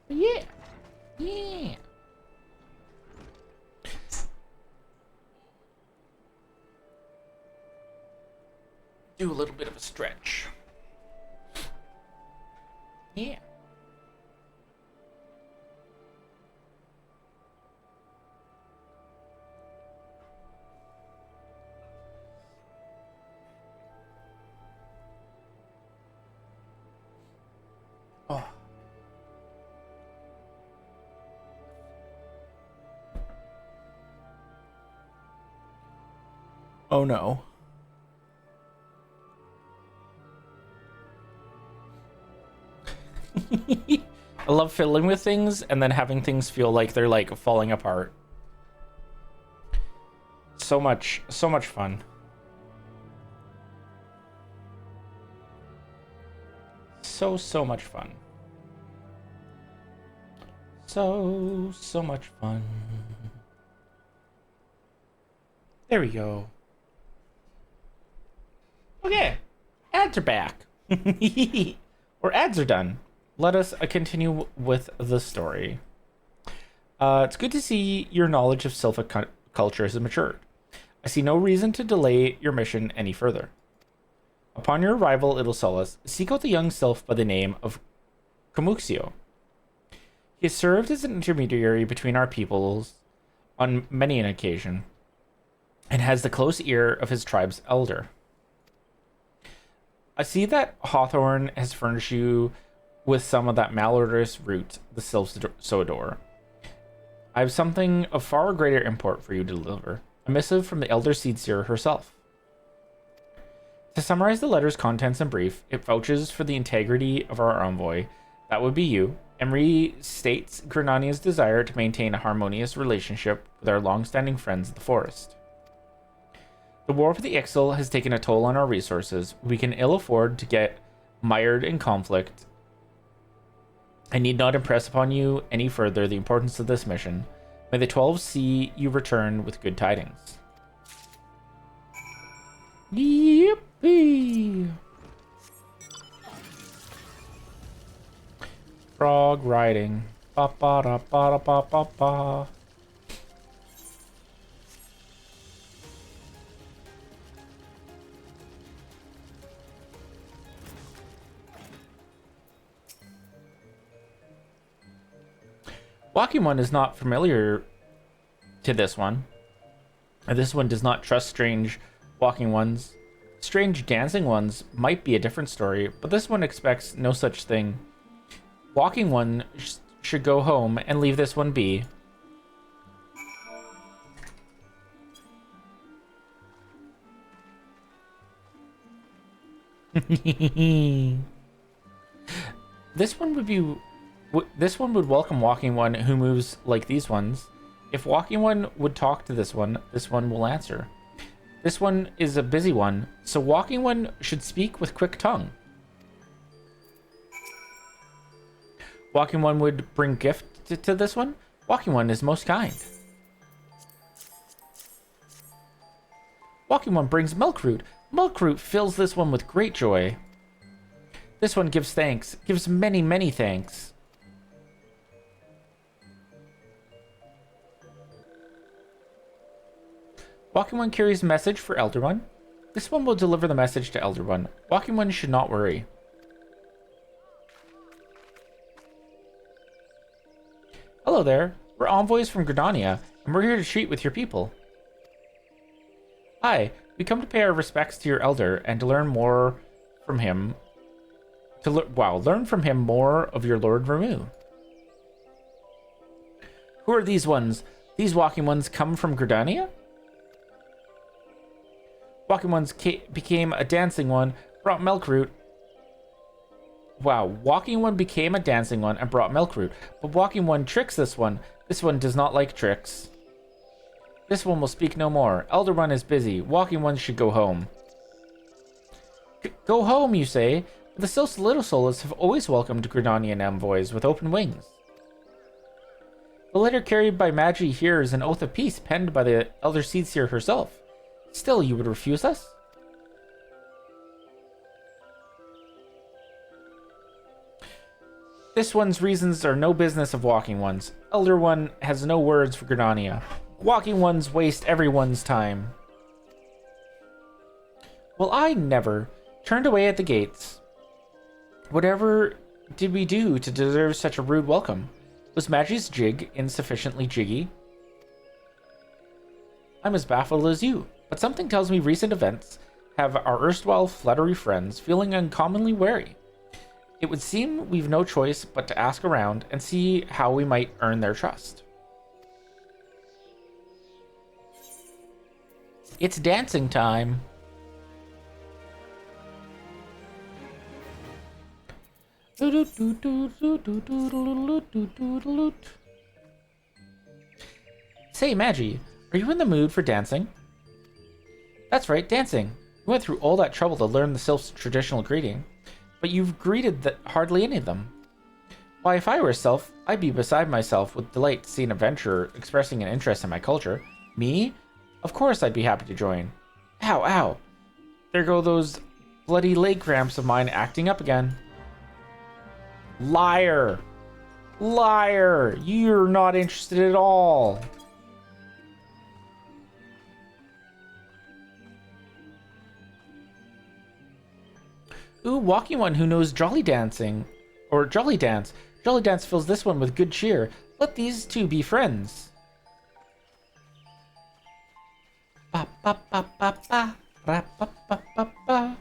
Yeah. Yeah. Do a little bit of a stretch. Yeah. Oh. Oh no. I love fiddling with things and then having things feel like they're like falling apart. So much fun. So much fun. So much fun. There we go. Okay. Ads are back. Or ads are done. Let us continue with the story. It's good to see your knowledge of Sylphic culture has matured. I see no reason to delay your mission any further. Upon your arrival at Ilsolus, seek out the young Sylph by the name of Camuxio. He has served as an intermediary between our peoples on many an occasion, and has the close ear of his tribe's elder. I see that Hawthorne has furnished you with some of that malodorous root the Sylphs so adore. I have something of far greater import for you to deliver, a missive from the Elder Seedseer herself. To summarize the letter's contents in brief, it vouches for the integrity of our envoy, that would be you, and restates Grenania's desire to maintain a harmonious relationship with our long-standing friends of the forest. The war for the Ixal has taken a toll on our resources. We can ill afford to get mired in conflict. I need not impress upon you any further the importance of this mission. May the 12 see you return with good tidings. Yippee! Frog riding. Ba ba da ba da ba ba ba. Walking One is not familiar to this one. This one does not trust strange walking ones. Strange dancing ones might be a different story, but this one expects no such thing. Walking One should go home and leave this one be. This one would welcome Walking One who moves like these ones. If Walking One would talk to this one will answer. This one is a busy one, so Walking One should speak with quick tongue. Walking One would bring gift to this one. Walking One is most kind. Walking One brings Milkroot. Milkroot fills this one with great joy. This one gives thanks, gives many, many thanks. Walking One carries a message for Elder One. This one will deliver the message to Elder One. Walking One should not worry. Hello there. We're envoys from Gridania, and we're here to treat with your people. Hi, we come to pay our respects to your elder and to learn more from him. Learn from him more of your Lord Ramu. Who are these ones? These Walking Ones come from Gridania? Walking Ones became a dancing one, brought Milkroot. Wow, Walking One became a dancing one and brought Milkroot. But Walking One tricks this one. This one does not like tricks. This one will speak no more. Elder One is busy. Walking One should go home. Go home, you say? The Sylphs Little Souls have always welcomed Gridanian envoys with open wings. The letter carried by Magi here is an oath of peace penned by the Elder Seedseer herself. Still, you would refuse us? This one's reasons are no business of Walking One's. Elder One has no words for Gridania. Walking Ones waste everyone's time. Well, I never turned away at the gates. Whatever did we do to deserve such a rude welcome? Was Magi's jig insufficiently jiggy? I'm as baffled as you, but something tells me recent events have our erstwhile fluttery friends feeling uncommonly wary. It would seem we've no choice but to ask around and see how we might earn their trust. It's dancing time. Say, Magi, are you in the mood for dancing? That's right, dancing. We went through all that trouble to learn the Sylph's traditional greeting, but you've greeted hardly any of them. Why, if I were a Sylph, I'd be beside myself with delight to see an adventurer expressing an interest in my culture. Me? Of course I'd be happy to join. Ow, ow. There go those bloody leg cramps of mine acting up again. Liar! Liar! You're not interested at all. Ooh, Walking One who knows Jolly Dancing. Or Jolly Dance. Jolly Dance fills this one with good cheer. Let these two be friends. Ba ba ba ba ba. Ra ba ba ba ba.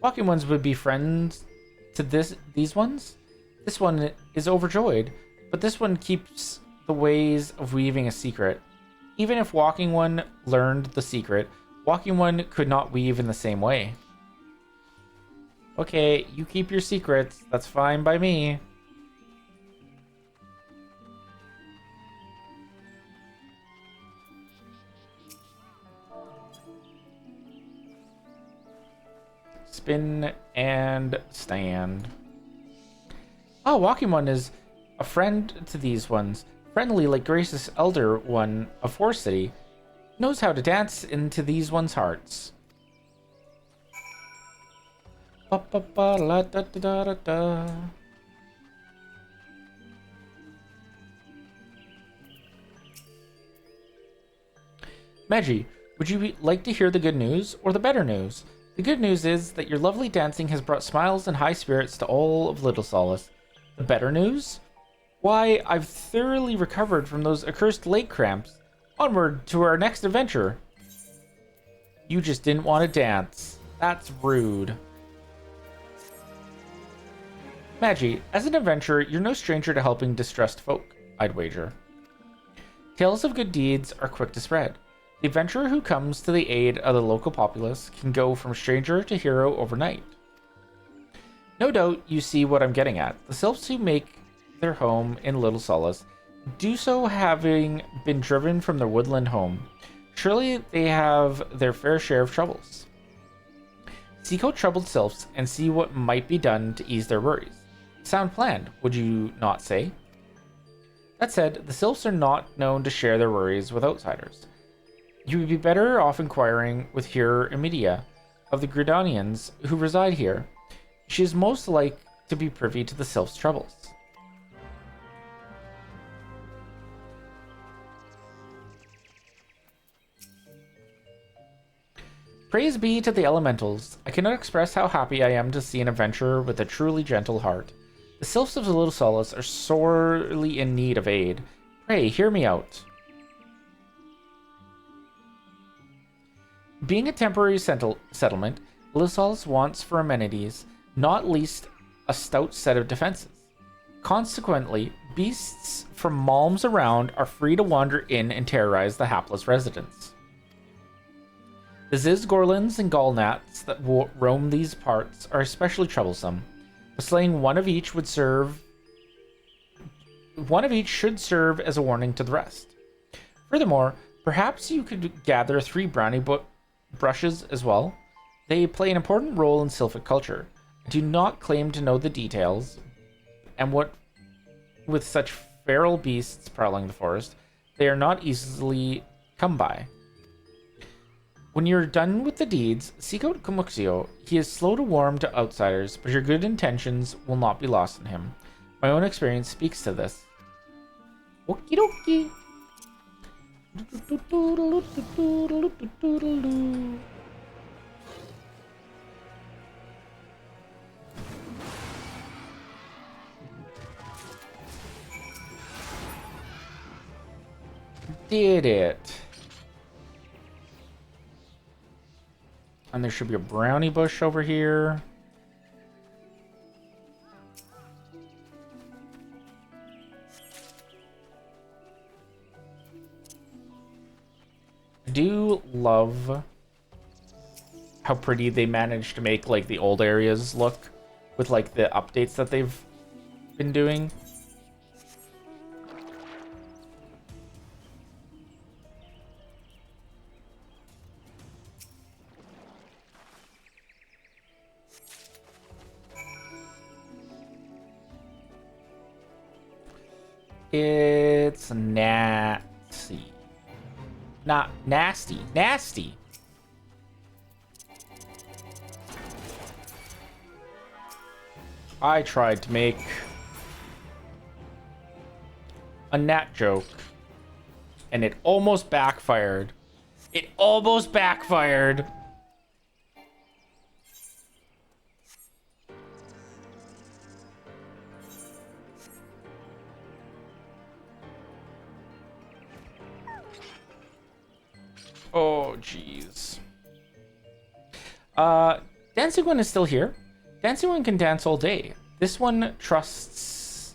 Walking Ones would be friends to these ones? This one is overjoyed, but this one keeps the ways of weaving a secret. Even if Walking One learned the secret, Walking One could not weave in the same way. Okay, you keep your secrets. That's fine by me. Spin and stand. Oh, Walking One is a friend to these ones. Friendly like gracious Elder One of Forest City. Knows how to dance into these ones' hearts. Ba ba ba la da da da da da. Magi, would you like to hear the good news or the better news? The good news is that your lovely dancing has brought smiles and high spirits to all of Little Solace. The better news? Why, I've thoroughly recovered from those accursed leg cramps. Onward to our next adventure. You just didn't want to dance. That's rude. Magi, as an adventurer, you're no stranger to helping distressed folk, I'd wager. Tales of good deeds are quick to spread. The adventurer who comes to the aid of the local populace can go from stranger to hero overnight. No doubt you see what I'm getting at. The sylphs who make their home in Little Solace do so having been driven from their woodland home. Surely they have their fair share of troubles. Seek out troubled sylphs and see what might be done to ease their worries. Sound plan, would you not say? That said, the sylphs are not known to share their worries with outsiders. You would be better off inquiring with Hera Emidia of the Gridanians who reside here. She is most like to be privy to the sylphs' troubles. Praise be to the elementals. I cannot express how happy I am to see an adventurer with a truly gentle heart. The sylphs of the Little Solace are sorely in need of aid. Pray, hear me out. Being a temporary settlement, Little Solace wants for amenities, not least a stout set of defenses. Consequently, beasts from malms around are free to wander in and terrorize the hapless residents. The Zizgorlins and Gallnats that roam these parts are especially troublesome. But slaying one of each should serve as a warning to the rest. Furthermore, perhaps you could gather 3 brownie brushes as well. They play an important role in sylphic culture. I do not claim to know the details, and what with such feral beasts prowling the forest, they are not easily come by. When you're done with the deeds, seek out Kumuxio. He is slow to warm to outsiders, but your good intentions will not be lost on him. My own experience speaks to this. Okie dokie. Did it. And there should be a brownie bush over here. I do love how pretty they managed to make like the old areas look with like the updates that they've been doing. It's nasty. Not nasty. Nasty. I tried to make a gnat joke, and it almost backfired. It almost backfired. Oh, jeez. Dancing One is still here. Dancing One can dance all day. This one trusts...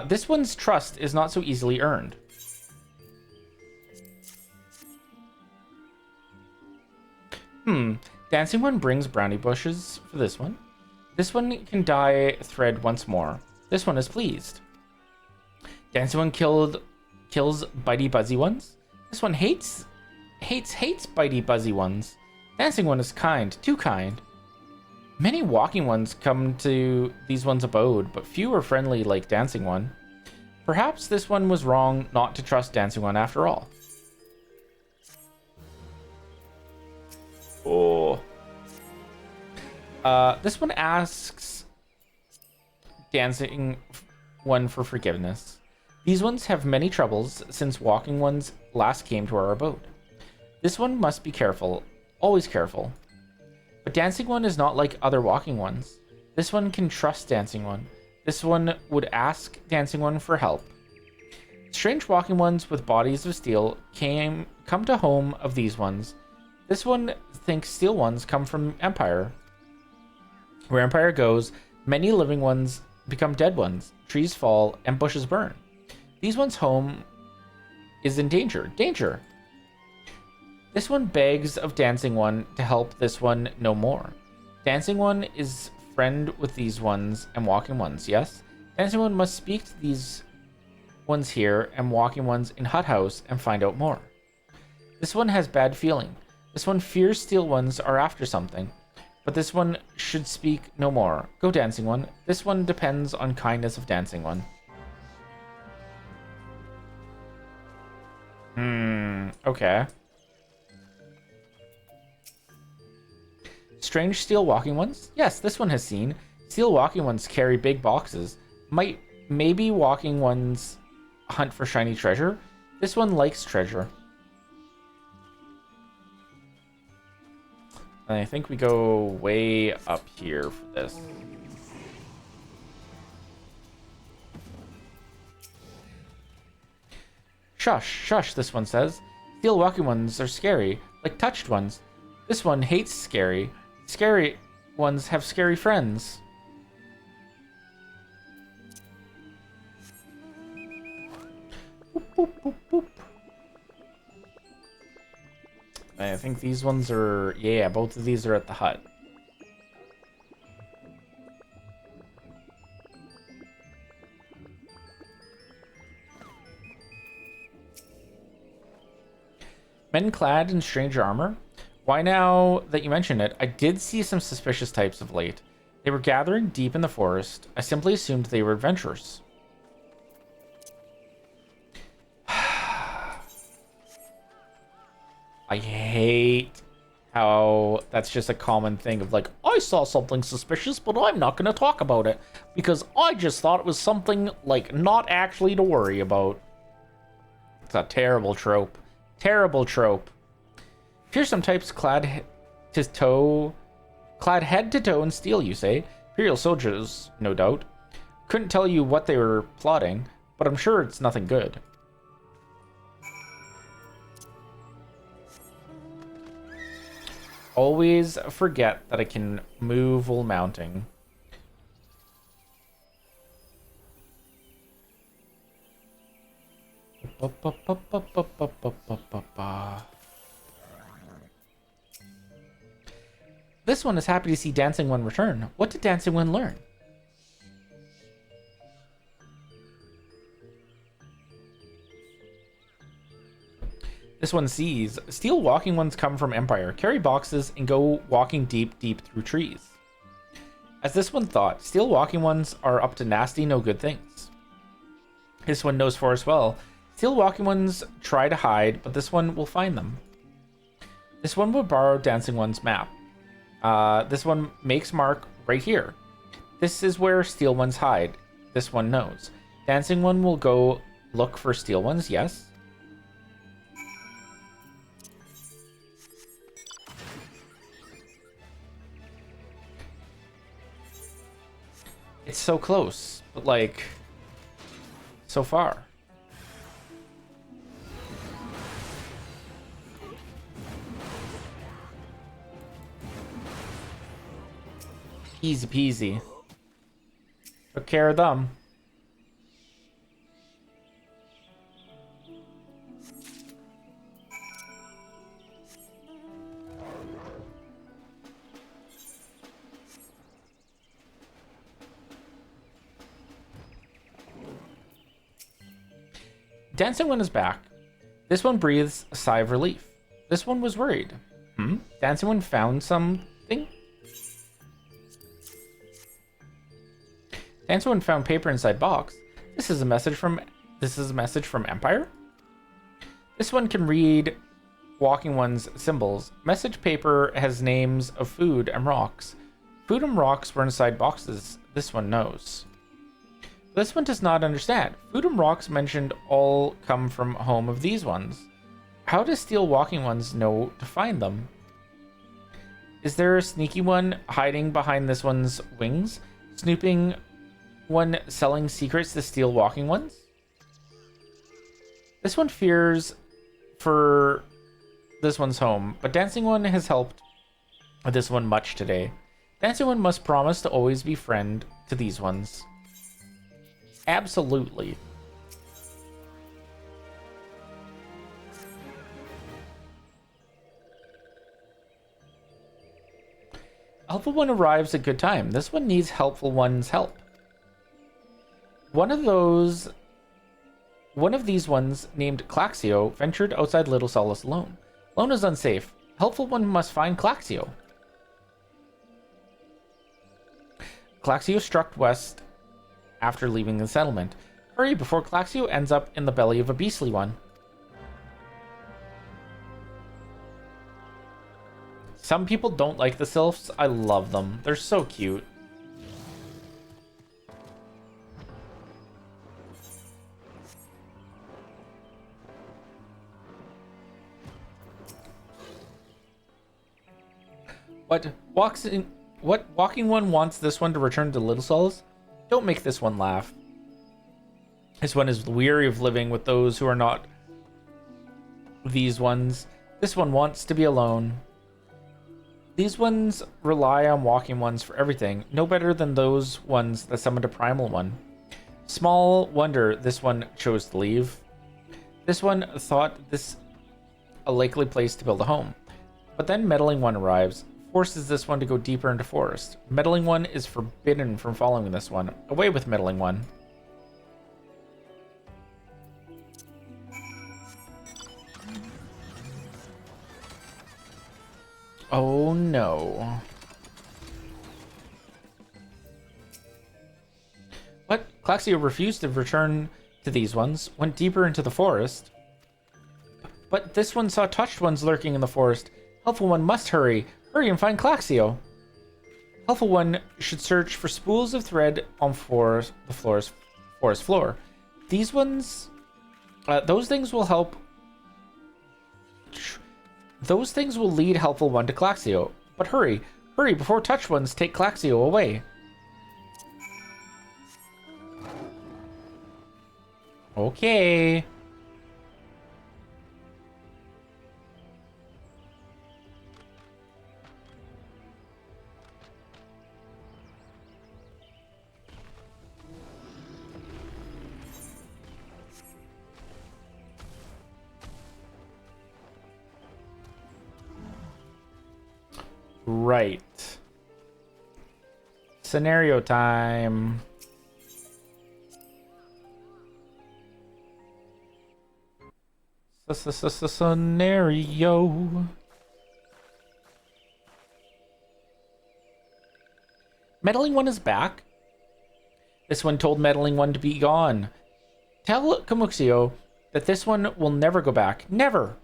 this one's trust is not so easily earned. Dancing One brings brownie bushes for this one. This one can dye thread once more. This one is pleased. Dancing One kills bitey buzzy ones. This one hates bitey buzzy ones. Dancing One is kind, too kind. Many walking ones come to these ones' abode, but few are friendly like Dancing One. Perhaps this one was wrong not to trust Dancing One after all. Oh. This one asks Dancing One for forgiveness. These ones have many troubles since walking ones last came to our abode. This one must be careful, always careful. But Dancing One is not like other walking ones. This one can trust Dancing One. This one would ask Dancing One for help. Strange walking ones with bodies of steel come to home of these ones. This one thinks steel ones come from Empire. Where Empire goes, many living ones become dead ones. Trees fall and bushes burn. These ones' home is in danger. Danger! This one begs of Dancing One to help this one no more. Dancing One is friend with these ones and walking ones, yes? Dancing One must speak to these ones here and walking ones in Hut House and find out more. This one has bad feeling. This one fears Steel Ones are after something. But this one should speak no more. Go, Dancing One. This one depends on kindness of Dancing One. Okay. Strange steel walking ones? Yes, this one has seen. Steel walking ones carry big boxes. Maybe walking ones hunt for shiny treasure? This one likes treasure. And I think we go way up here for this. Shush, shush, this one says. Steel walking ones are scary, like touched ones. This one hates scary. Scary ones have scary friends. Boop, boop, boop, boop. I think these ones are... Yeah, both of these are at the hut. Men clad in strange armor? Why, now that you mention it, I did see some suspicious types of late. They were gathering deep in the forest. I simply assumed they were adventurers. I hate how that's just a common thing of like, I saw something suspicious, but I'm not going to talk about it because I just thought it was something like not actually to worry about. It's a terrible trope. Terrible trope. Here's some types clad head to toe in steel, you say? Imperial soldiers, no doubt. Couldn't tell you what they were plotting, but I'm sure it's nothing good. Always forget that I can move while mounting. This one is happy to see Dancing One return. What did Dancing One learn? This one sees. Steel walking ones come from Empire, carry boxes, and go walking deep through trees. As this one thought, steel walking ones are up to nasty, no good things. This one knows forest well. Steel walking ones try to hide, but this one will find them. This one will borrow Dancing One's map. This one makes mark right here. This is where steel ones hide. This one knows. Dancing One will go look for steel ones, yes. It's so close, but like, so far. Easy peasy. Took care of them. Dancing One is back. This one breathes a sigh of relief. This one was worried. Dancing One found something? Dancing One found paper inside box. This is a message from Empire? This one can read Walking One's symbols. Message paper has names of food and rocks. Food and rocks were inside boxes. This one knows. This one does not understand. Food and rocks mentioned all come from home of these ones. How does Steel Walking Ones know to find them? Is there a sneaky one hiding behind this one's wings? Snooping one selling secrets to Steel Walking Ones? This one fears for this one's home, but Dancing One has helped this one much today. Dancing One must promise to always be friend to these ones. Absolutely. Helpful One arrives at good time. This one needs Helpful One's help. One of these ones, named Claxio, ventured outside Little Solace alone. Alone is unsafe. Helpful One must find Claxio. Claxio struck west after leaving the settlement. Hurry before Claxio ends up in the belly of a beastly one. Some people don't like the sylphs. I love them. They're so cute. What walking one wants this one to return to Little Solace? Don't make this one laugh. This one is weary of living with those who are not these ones. This one wants to be alone. These ones rely on walking ones for everything, no better than those ones that summoned a primal one. Small wonder this one chose to leave. This one thought this a likely place to build a home. But then Meddling One arrives, forces this one to go deeper into forest. Meddling One is forbidden from following this one. Away with Meddling One. Oh no. What? Claxio refused to return to these ones, went deeper into the forest. But this one saw touched ones lurking in the forest. Helpful One must hurry. Hurry and find Claxio. Helpful One should search for spools of thread on forest floor. These ones, those things will help. Those things will lead Helpful One to Claxio. But hurry, hurry before touched ones take Claxio away. Okay. Right. Scenario time. Scenario. Meddling One is back. This one told Meddling One to be gone. Tell Camuxio that this one will never go back. Never.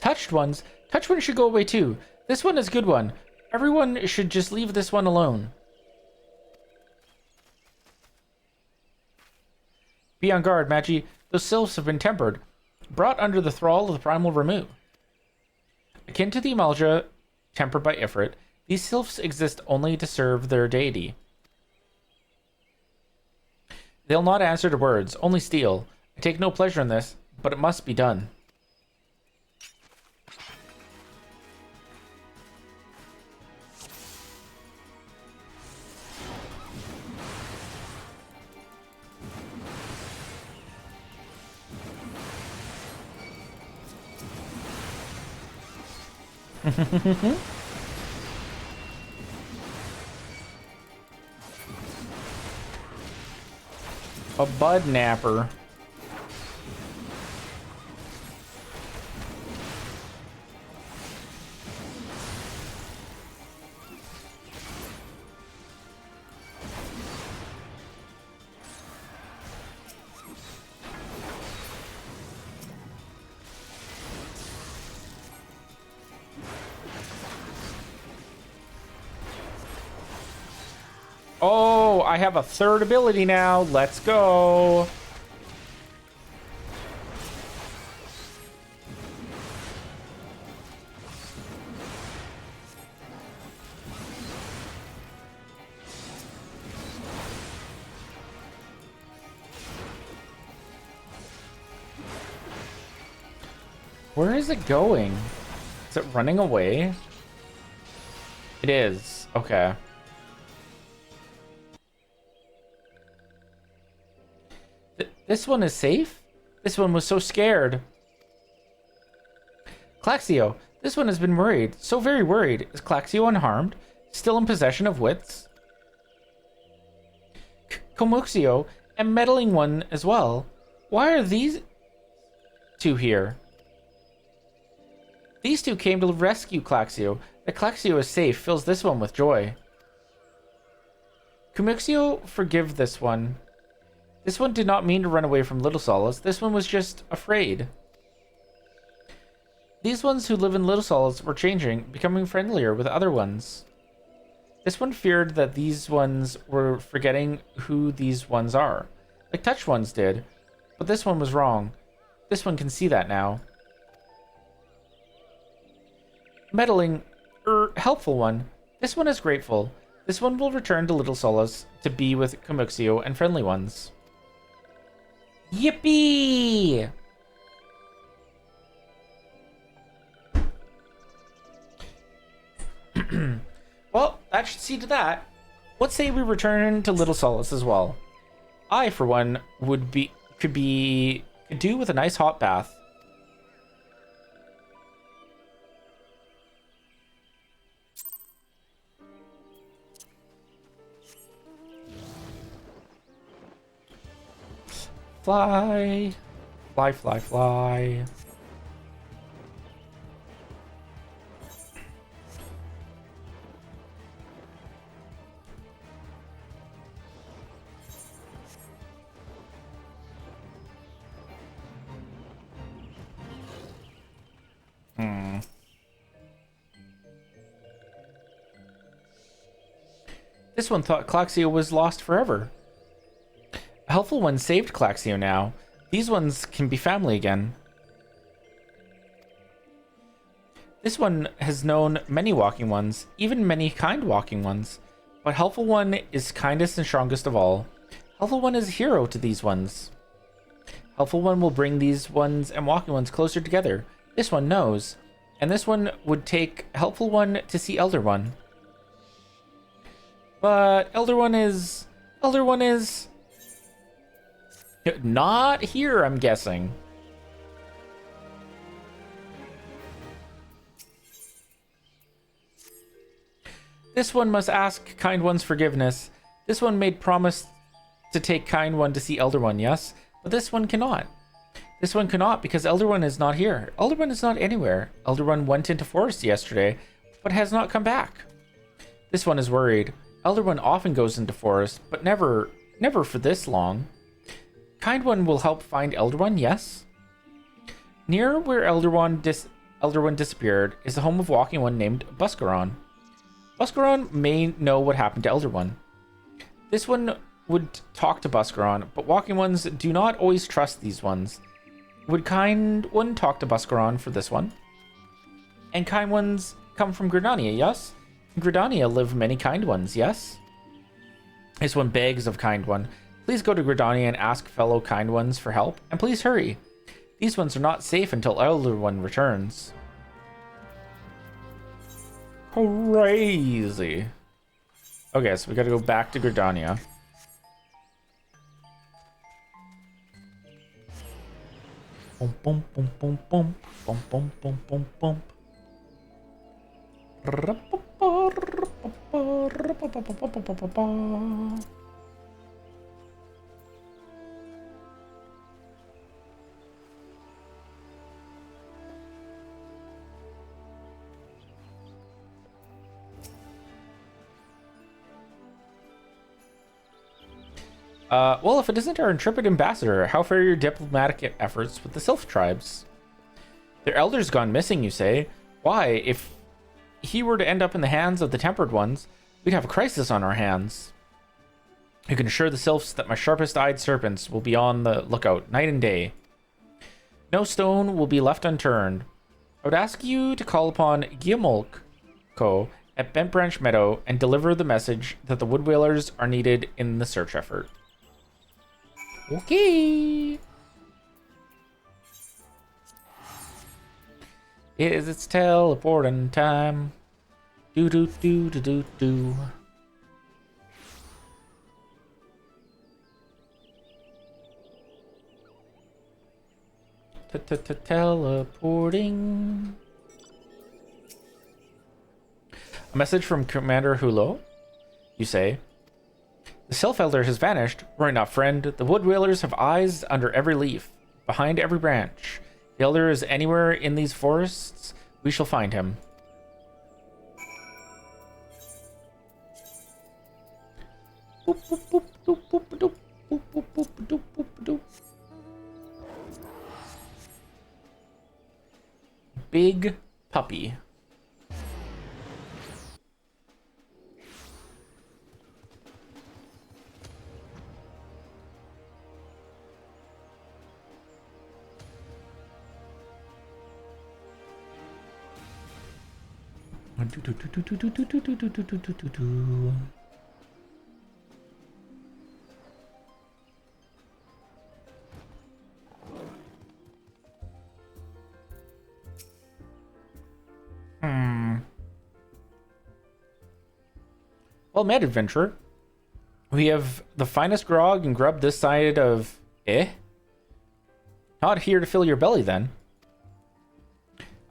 Touched ones should go away too. This one is a good one. Everyone should just leave this one alone. Be on guard, Magi. Those sylphs have been tempered, brought under the thrall of the primal Ramu. Akin to the Amalja, tempered by Ifrit, these sylphs exist only to serve their deity. They'll not answer to words, only steal. I take no pleasure in this, but it must be done. A bud napper. Oh, I have a third ability now. Let's go. Where is it going? Is it running away? It is. Okay. This one is safe? This one was so scared. Claxio, this one has been worried. So very worried. Is Claxio unharmed? Still in possession of wits? Comuxio, and meddling one as well. Why are these two here? These two came to rescue Claxio. That Claxio is safe fills this one with joy. Comuxio, forgive this one. This one did not mean to run away from Little Solace. This one was just afraid. These ones who live in Little Solace were changing, becoming friendlier with other ones. This one feared that these ones were forgetting who these ones are, like Touch ones did. But this one was wrong. This one can see that now. Meddling, helpful one. This one is grateful. This one will return to Little Solace to be with Comuxio and friendly ones. Yippee! Well, that should see to that. Let's say we return to Little Solace as well. I, for one, could do with a nice hot bath. Fly. Fly, fly, fly. This one thought Claxio was lost forever. A helpful one saved Claxio now. These ones can be family again. This one has known many walking ones, even many kind walking ones. But helpful one is kindest and strongest of all. Helpful one is a hero to these ones. Helpful one will bring these ones and walking ones closer together. This one knows. And this one would take helpful one to see Elder One. But Elder One is not here, I'm guessing. This one must ask Kind One's forgiveness. This one made promise to take Kind One to see Elder One, yes? But this one cannot. This one cannot because Elder One is not here. Elder One is not anywhere. Elder One went into forest yesterday, but has not come back. This one is worried. Elder One often goes into forest, but never for this long. Kind One will help find Elder One, yes? Near where Elder One disappeared is the home of Walking One named Buscaron. Buscaron may know what happened to Elder One. This one would talk to Buscaron, but Walking Ones do not always trust these ones. Would Kind One talk to Buscaron for this one? And Kind Ones come from Gridania, yes? In Gridania live many Kind Ones, yes? This one begs of Kind One. Please go to Gridania and ask fellow Kind Ones for help, and please hurry. These ones are not safe until Elder One returns. Crazy. Okay, so we gotta go back to Gridania. Boom, boom, boom, boom, boom, boom, boom, boom, boom, boom. Well, if it isn't our intrepid ambassador, how fare your diplomatic efforts with the Sylph tribes? Their elder's gone missing, you say? Why, if he were to end up in the hands of the Tempered Ones, we'd have a crisis on our hands. You can assure the Sylphs that my sharpest-eyed serpents will be on the lookout night and day. No stone will be left unturned. I would ask you to call upon Guillemolco at Bent Branch Meadow and deliver the message that the Woodwhalers are needed in the search effort. Okay. It's teleporting time. Do do do do do do. Teleporting. A message from Commander Hulo. You say, the Sylph Elder has vanished. Worry not, friend. The Wood Whalers have eyes under every leaf, behind every branch. The Elder is anywhere in these forests. We shall find him. Boop, boop, boop, doop, boop, doop, boop, boop, boop, doop, boop, doop. Big puppy. Well met, adventurer. We have the finest grog and grub this side of... Not here to fill your belly, then.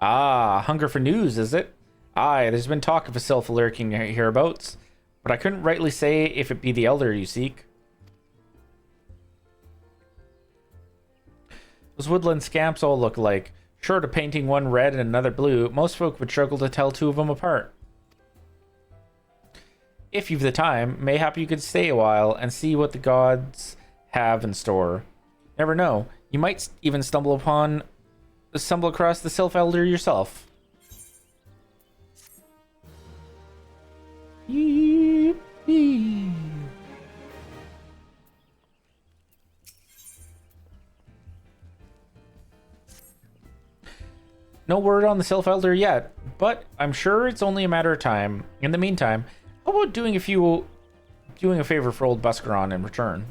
Ah, hunger for news, is it? Aye, there's been talk of a sylph lurking hereabouts, but I couldn't rightly say if it be the elder you seek. Those woodland scamps all look alike. Short of painting one red and another blue, most folk would struggle to tell two of them apart. If you've the time, mayhap you could stay a while and see what the gods have in store. Never know, you might even stumble across the Sylph Elder yourself. Yee-hee. No word on the Sylph Elder yet, but I'm sure it's only a matter of time. In the meantime, how about doing a favor for old Buscaron in return?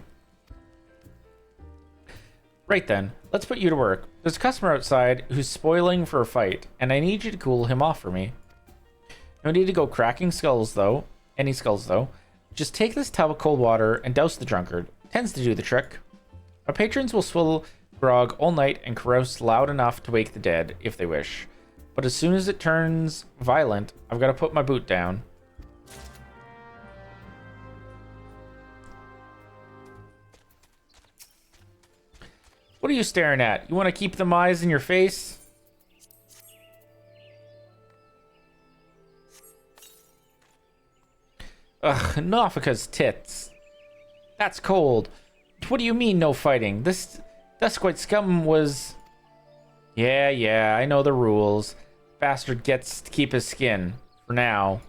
Right then, let's put you to work. There's a customer outside who's spoiling for a fight, and I need you to cool him off for me. No need to go cracking skulls, though. Any skulls, though. Just take this tub of cold water and douse the drunkard. Tends to do the trick. Our patrons will swill grog all night and carouse loud enough to wake the dead, if they wish. But as soon as it turns violent, I've got to put my boot down. What are you staring at? You want to keep them eyes in your face? Ugh, Nofika's tits. That's cold. What do you mean, no fighting? This Duskwight scum was... Yeah, I know the rules. Bastard gets to keep his skin. For now.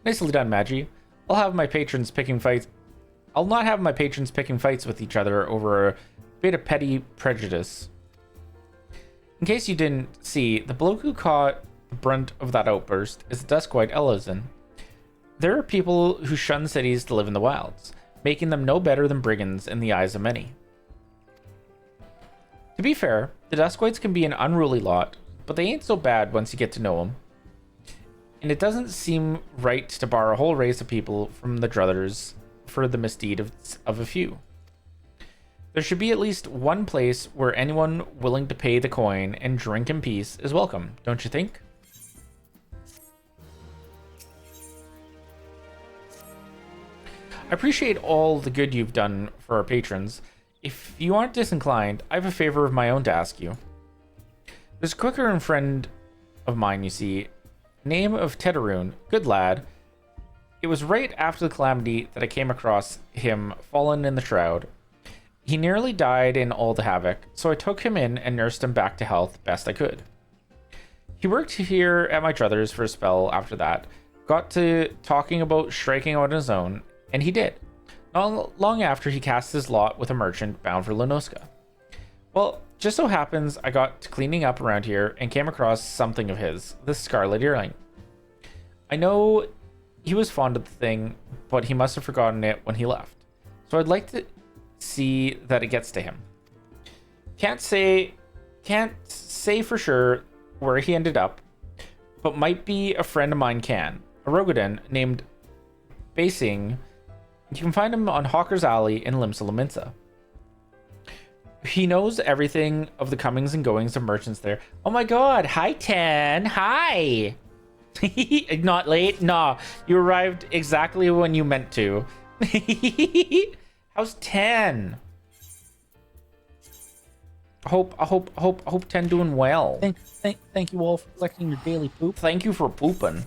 Nicely done, Magi. I'll not have my patrons picking fights with each other over a bit of petty prejudice. In case you didn't see, the bloke who caught the brunt of that outburst is the Duskwight Elizin. There are people who shun cities to live in the wilds, making them no better than brigands in the eyes of many. To be fair, the Duskwights can be an unruly lot, but they ain't so bad once you get to know them. And it doesn't seem right to bar a whole race of people from the Druthers for the misdeed of a few. There should be at least one place where anyone willing to pay the coin and drink in peace is welcome, don't you think? I appreciate all the good you've done for our patrons. If you aren't disinclined, I have a favor of my own to ask you. There's a quicker and friend of mine, you see, name of Teddaroon, good lad. It was right after the calamity that I came across him fallen in the shroud. He nearly died in all the havoc, so I took him in and nursed him back to health best I could. He worked here at my druthers for a spell after that, got to talking about striking out on his own, and he did. Not long after he cast his lot with a merchant bound for Lenoska. Well, just so happens I got to cleaning up around here and came across something of his, the Scarlet Earring. I know he was fond of the thing, but he must have forgotten it when he left. So I'd like to see that it gets to him. Can't say for sure where he ended up, but might be a friend of mine can. Rogadin named Basing. You can find him on Hawker's Alley in Limsa Lominsa. He knows everything of the comings and goings of merchants there. Oh my god, hi 10, hi! Not late? Nah, you arrived exactly when you meant to. How's 10? Hope 10 doing well. Thank you all for collecting your daily poop. Thank you for pooping.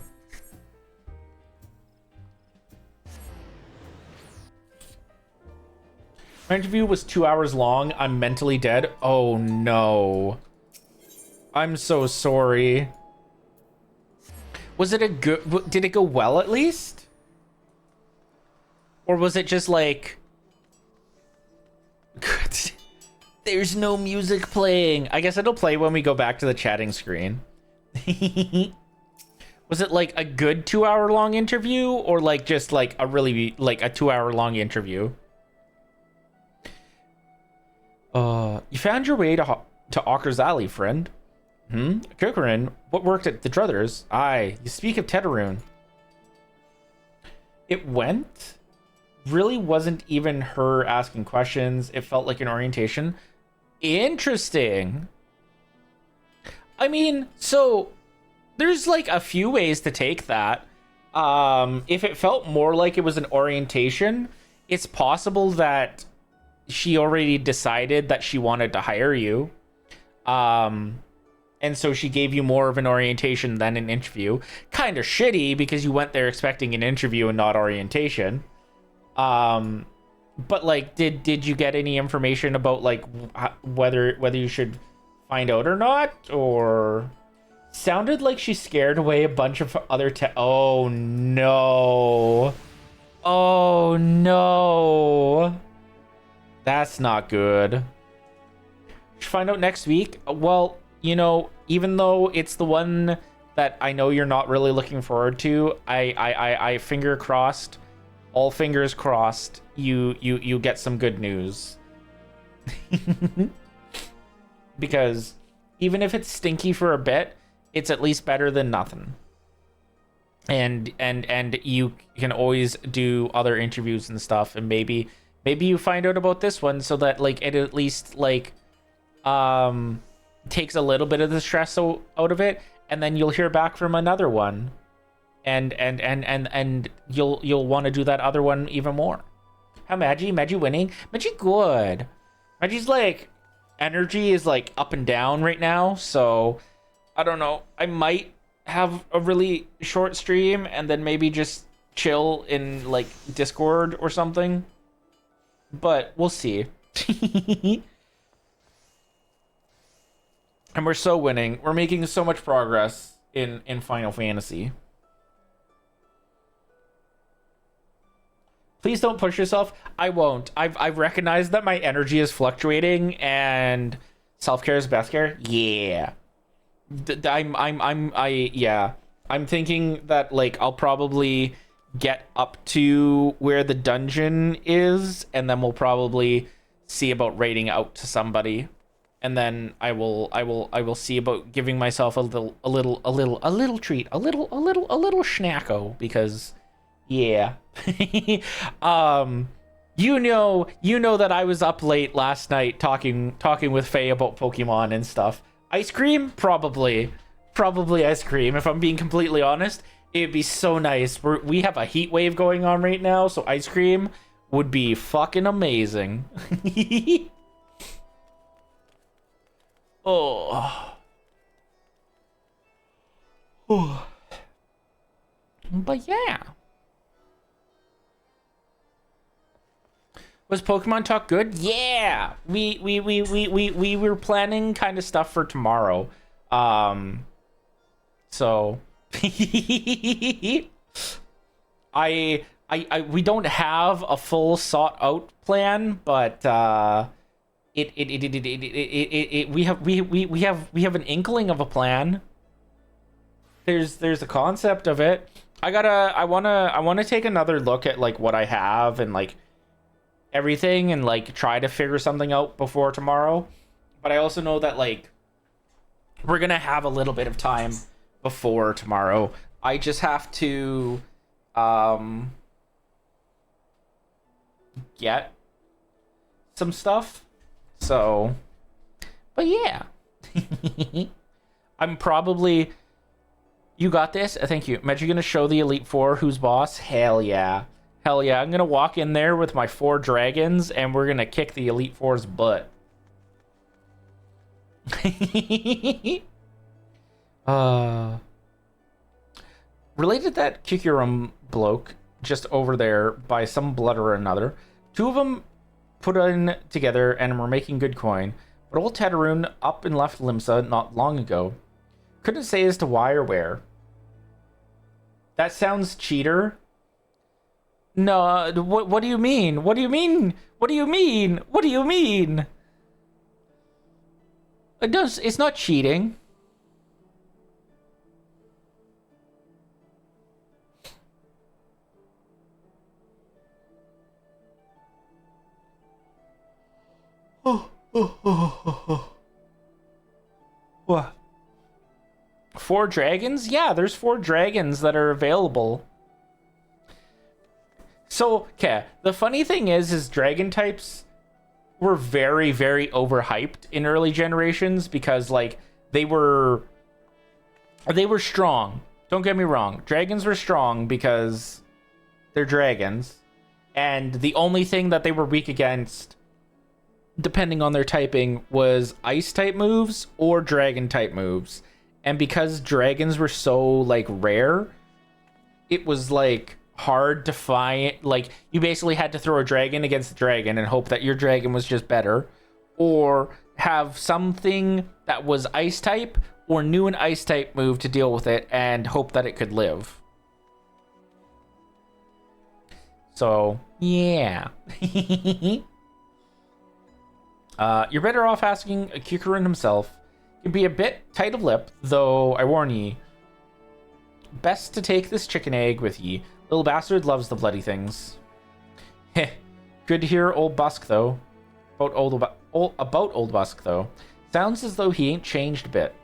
My interview was 2 hours long. I'm mentally dead. Oh no. I'm so sorry. Was it a good... Did it go well at least? Or was it just like... There's no music playing. I guess it'll play when we go back to the chatting screen. Was it like a good 2 hour long interview? Or like just like a really... like a 2 hour long interview? You found your way to Ocker's Alley, friend. Kukurin, what worked at the Druthers? Aye, you speak of Tetaroon. It went? Really wasn't even her asking questions. It felt like an orientation. Interesting. I mean, so there's like a few ways to take that. If it felt more like it was an orientation, it's possible that she already decided that she wanted to hire you. And so she gave you more of an orientation than an interview. Kind of shitty because you went there expecting an interview and not orientation. But like, did you get any information about like whether you should find out or not? Or sounded like she scared away a bunch of other oh no. Oh no. That's not good. Should find out next week. Well, you know, even though it's the one that I know you're not really looking forward to, I finger crossed, all fingers crossed, you get some good news. Because even if it's stinky for a bit, it's at least better than nothing. And you can always do other interviews and stuff, and maybe you find out about this one so that like it at least like takes a little bit of the stress out of it, and then you'll hear back from another one, and you'll want to do that other one even more. How Magi winning? Magi good. Magi's like energy is like up and down right now, so I don't know. I might have a really short stream and then maybe just chill in like Discord or something, but we'll see. And we're so winning. We're making so much progress in Final Fantasy. Please don't push yourself. I won't. I've recognized that my energy is fluctuating, and self-care is best care. Yeah. I'm thinking that like I'll probably get up to where the dungeon is, and then we'll probably see about raiding out to somebody. And then I will see about giving myself a little treat, a little schnacko, because yeah. you know that I was up late last night talking with Faye about Pokemon and stuff. Ice cream? Probably ice cream. If I'm being completely honest, it'd be so nice. We have a heat wave going on right now, so ice cream would be fucking amazing. Oh. But yeah. Was Pokemon Talk good? Yeah. We were planning kind of stuff for tomorrow. So we don't have a full sought out plan, but we have an inkling of a plan. There's a concept of it. I wanna take another look at like what I have and like everything, and like try to figure something out before tomorrow. But I also know that like we're gonna have a little bit of time before tomorrow. I just have to get some stuff. So, but yeah. I'm probably... You got this? Thank you. Imagine you're going to show the Elite Four who's boss? Hell yeah. Hell yeah. I'm going to walk in there with my 4 dragons, and we're going to kick the Elite Four's butt. Related to that Kikurum bloke just over there by some blood or another, 2 of them put in together and were making good coin, but old Tetaroon up and left Limsa not long ago. Couldn't say as to why or where. That sounds cheater. No, what do you mean? What do you mean? What do you mean? What do you mean? It's not cheating. What? 4 dragons? Yeah, there's 4 dragons that are available. So, okay, the funny thing is dragon types were very, very overhyped in early generations because, like, they were strong. Don't get me wrong. Dragons were strong because they're dragons. And the only thing that they were weak against, depending on their typing, was ice type moves or dragon type moves. And because dragons were so, like, rare, it was, like, hard to find. Like, you basically had to throw a dragon against the dragon and hope that your dragon was just better. Or have something that was ice type or knew an ice type move to deal with it and hope that it could live. So, yeah. You're better off asking Kikurin himself. Can be a bit tight of lip, though I warn ye. Best to take this chicken egg with ye. Little bastard loves the bloody things. Heh. Good to hear old Busk, though. About old Busk, though. Sounds as though he ain't changed a bit.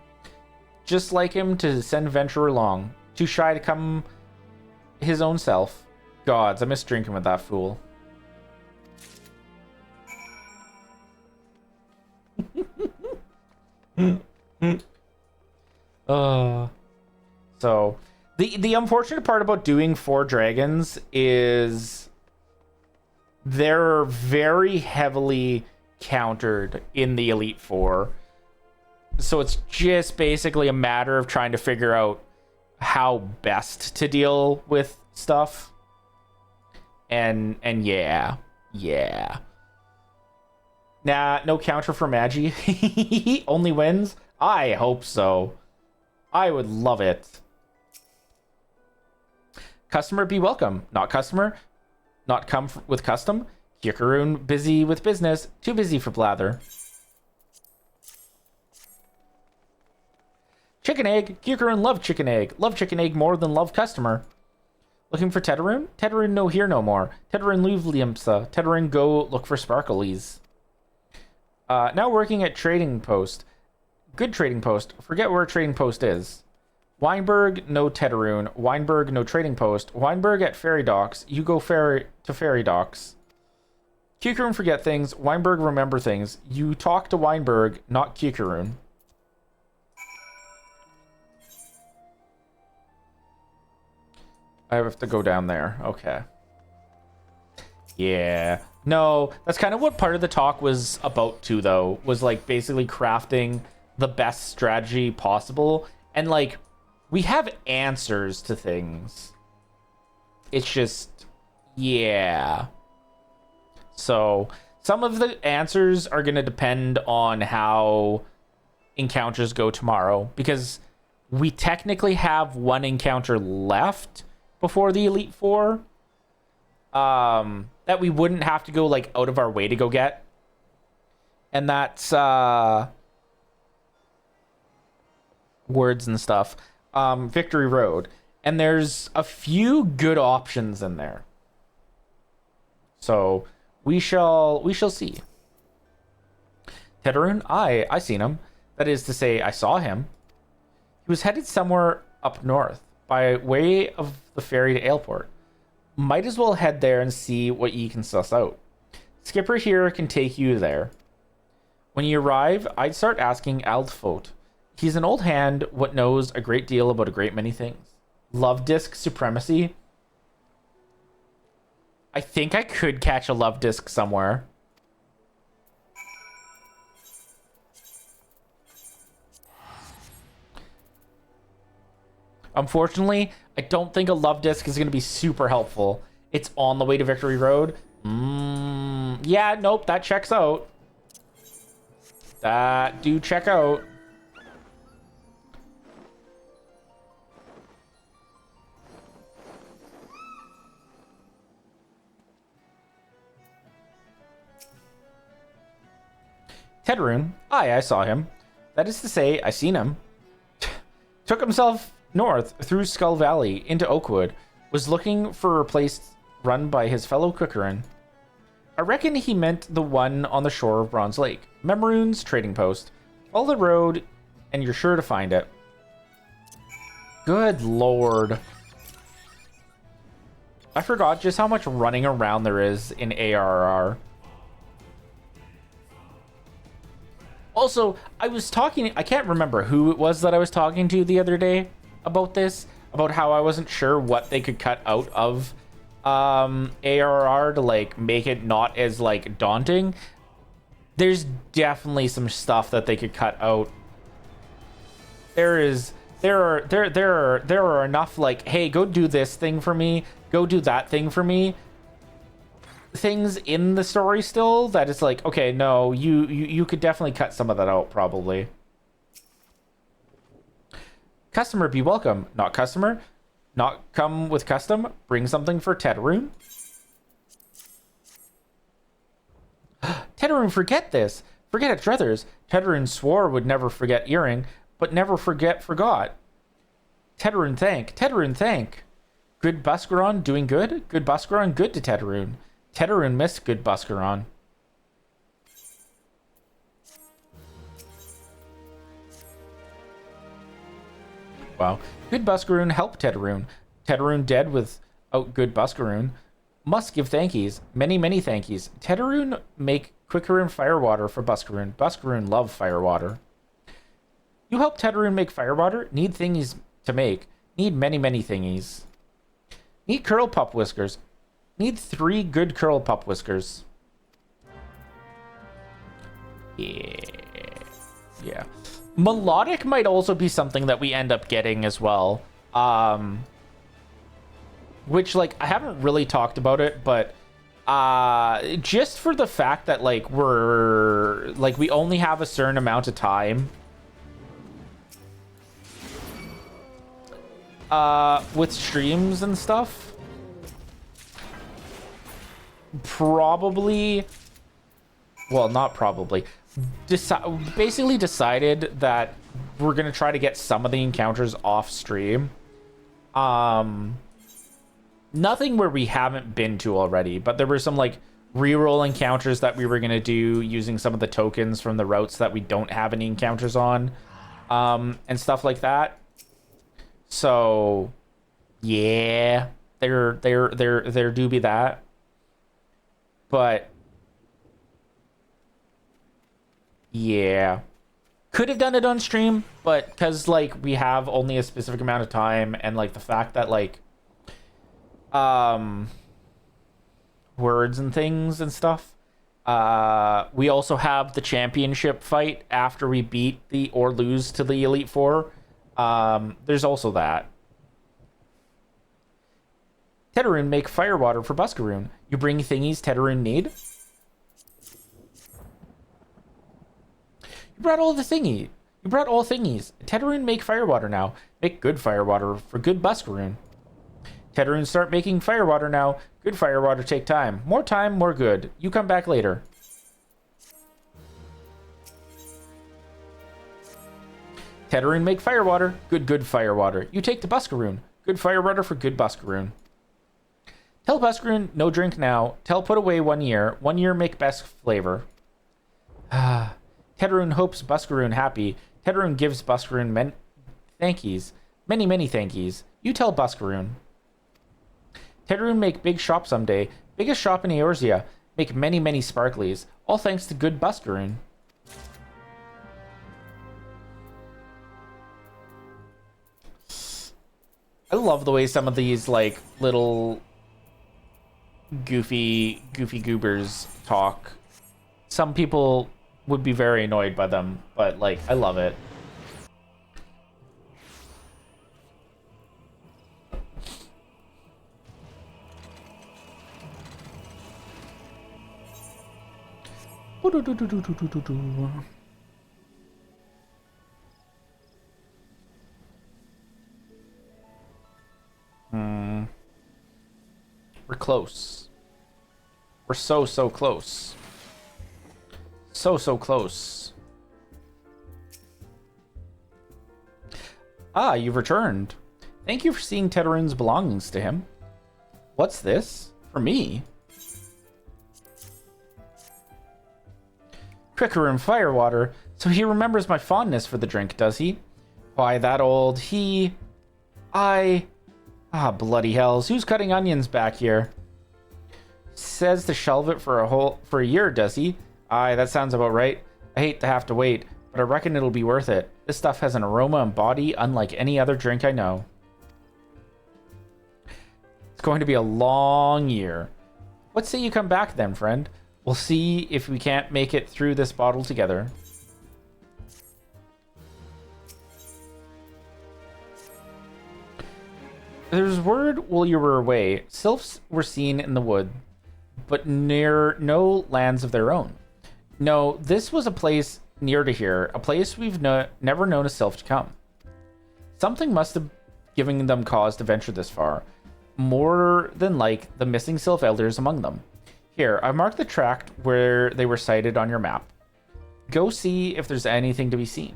Just like him to send Venture along. Too shy to come his own self. Gods, I miss drinking with that fool. So the unfortunate part about doing 4 dragons is they're very heavily countered in the Elite Four. So it's just basically a matter of trying to figure out how best to deal with stuff. And yeah. Nah, no counter for Magi. Only wins? I hope so. I would love it. Customer be welcome. Not customer. Not come with custom. Kikurin busy with business. Too busy for blather. Chicken egg. Kikurin love chicken egg. Love chicken egg more than love customer. Looking for Tetaroon? Tetaroon no here no more. Tetaroon leave Liamsa. Tetaroon go look for sparklies. Now working at trading post. Good trading post. Forget where trading post is. Weinberg, no Tetaroon. Weinberg, no trading post. Weinberg at ferry docks. You go to ferry docks. Kikurin forget things. Weinberg remember things. You talk to Weinberg, not Kikurin. I have to go down there. Okay. Yeah. No, that's kind of what part of the talk was about too, though. Was like basically crafting the best strategy possible. And like, we have answers to things. It's just, yeah. So some of the answers are going to depend on how encounters go tomorrow. Because we technically have 1 encounter left before the Elite Four. That we wouldn't have to go like out of our way to go get. And that's words and stuff. Victory Road. And there's a few good options in there. So we shall see. Tetaroon, I seen him. That is to say, I saw him. He was headed somewhere up north. by way of the ferry to Aleport. Might as well head there and see what ye can suss out. Skipper here can take you there. When you arrive, I'd start asking Aldfote. He's an old hand what knows a great deal about a great many things. Love disc supremacy. I think I could catch a love disc somewhere. Unfortunately, I don't think a love disc is going to be super helpful. It's on the way to Victory Road. Yeah, nope, that checks out. That do check out. Tedrune, aye, I saw him. That is to say, I seen him. Took himself north through Skull Valley into Oakwood. Was looking for a place run by his fellow Cookerin. I reckon he meant the one on the shore of Bronze Lake. Memorune's trading post. Follow the road, and you're sure to find it. Good lord. I forgot just how much running around there is in ARR. Also, I can't remember who it was that I was talking to the other day about this, about how I wasn't sure what they could cut out of ARR to like make it not as like daunting. There's definitely some stuff that they could cut out. There are enough like, hey, go do this thing for me, go do that thing for me. Things in the story still that it's like, okay, no, you could definitely cut some of that out probably. Customer be welcome, not customer. Not come with custom. Bring something for Tedrune. Tedrune, forget this. Forget it, Druthers. Tedrune swore would never forget earring, but never forgot. Tedrune thank. Tedrune thank. Good Buscaron doing good? Good Buscaron good to Tedrune. Tedrune miss good Buscaron. Wow. Good Buscaroon help Tedrune. Tedrune dead without good Buscaroon. Must give thankies. Many, many thankies. Tedrune make quicker in firewater for Buscaroon. Buscaroon love firewater. You help Tedrune make firewater? Need thingies to make. Need many, many thingies. Need curl pup whiskers. Need 3 good curl pup whiskers. Yeah. Melodic might also be something that we end up getting as well. Which, like, I haven't really talked about it, but just for the fact that, like, we only have a certain amount of time with streams and stuff. Probably, well, not probably, basically decided that we're gonna try to get some of the encounters off stream. Nothing where we haven't been to already, but there were some like reroll encounters that we were gonna do using some of the tokens from the routes that we don't have any encounters on, and stuff like that. So yeah, there do be that. But yeah, could have done it on stream, but because like we have only a specific amount of time, and like the fact that like words and things and stuff, we also have the championship fight after we beat the or lose to the Elite Four. There's also that. Tedrune make firewater for Buscaroon. You bring thingies Tedrune need? You brought all the thingy. You brought all thingies. Tedrune make firewater now. Make good firewater for good Buscaroon. Tedrune start making firewater now. Good firewater take time. More time, more good. You come back later. Tedrune make firewater. Good firewater. You take to Buscaroon. Good firewater for good Buscaroon. Tell Buscaroon no drink now. Tell put away 1 year. 1 year make best flavor. Tedrune hopes Buscaroon happy. Tedrune gives Buscaroon thankies. Many, many thankies. You tell Buscaroon. Tedroon make big shop someday. Biggest shop in Eorzea. Make many, many sparklies. All thanks to good Buscaroon. I love the way some of these, like, little goofy goobers talk. Some people would be very annoyed by them, but, like, I love it. We're close. We're so close. So close. Ah, you've returned. Thank you for seeing Tedroon's belongings to him. What's this? For me? Crickeroon Firewater. So he remembers my fondness for the drink, does he? Why, that old Ah, bloody hells. Who's cutting onions back here? Says to shelve it for a year, does he? Aye, that sounds about right. I hate to have to wait, but I reckon it'll be worth it. This stuff has an aroma and body unlike any other drink I know. It's going to be a long year. What say you come back then, friend? We'll see if we can't make it through this bottle together. There's word while you were away, sylphs were seen in the wood, but near no lands of their own. No, this was a place near to here, a place we've never known a sylph to come. Something must have given them cause to venture this far. More than like the missing sylph elders among them. Here, I've marked the tract where they were sighted on your map. Go see if there's anything to be seen.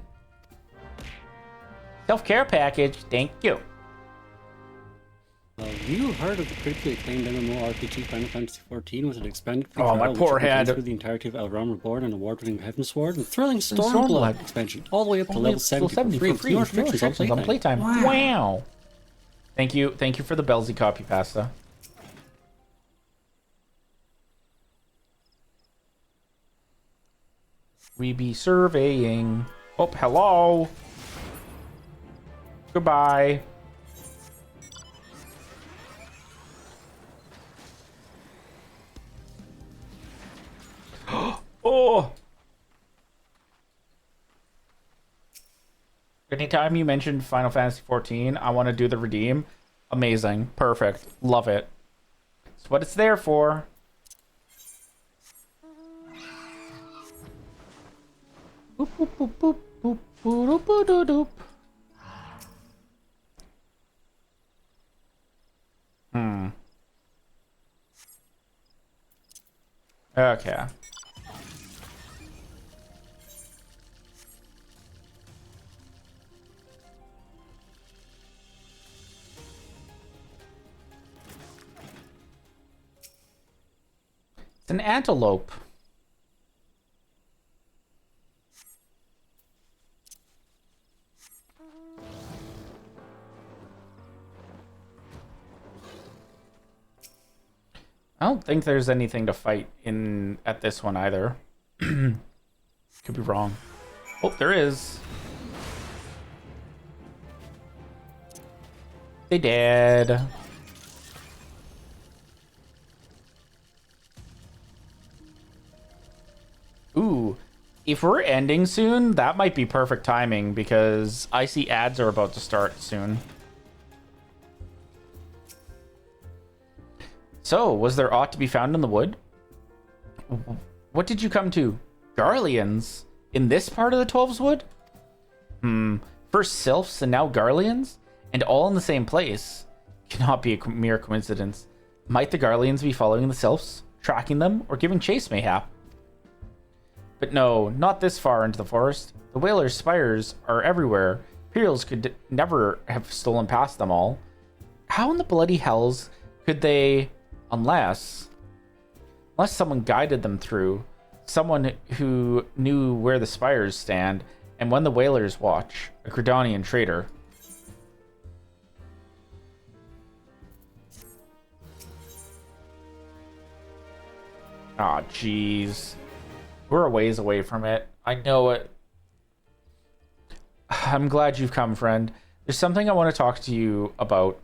Self-care package, thank you. Have you heard of the critically acclaimed MMORPG Final Fantasy XIV with an expanded free Oh, my trial poor which head. through the entirety of Elram Reborn and award-winning Heavensward and thrilling Stormblood Stormblood expansion all the way up to level 70 for free. No restrictions on playtime. Wow. Thank you for the Belsy copy pasta. We be surveying. Oh, hello. Goodbye. Oh! Anytime you mention Final Fantasy XIV, I want to do the redeem. Amazing. Perfect. Love it. It's what it's there for. Boop, boop, boop, boop, boop, boop, boop, boop, boop. Okay. It's an antelope. I don't think there's anything to fight in at this one either. Could be wrong. Oh, there is. They dead. Ooh, if we're ending soon, that might be perfect timing because I see ads are about to start soon. So, was there aught to be found in the wood? What did you come to? Garleans? In this part of the Twelves Wood? First sylphs and now Garleans? And all in the same place? Cannot be a mere coincidence. Might the Garleans be following the sylphs? Tracking them? Or giving chase, mayhap? But no, not this far into the forest. The Whaler's spires are everywhere. Imperials could never have stolen past them all. How in the bloody hells could they... Unless someone guided them through, someone who knew where the spires stand and when the Whalers watch, a Gridanian traitor. Aw, jeez. We're a ways away from it. I know it. I'm glad you've come, friend. There's something I want to talk to you about.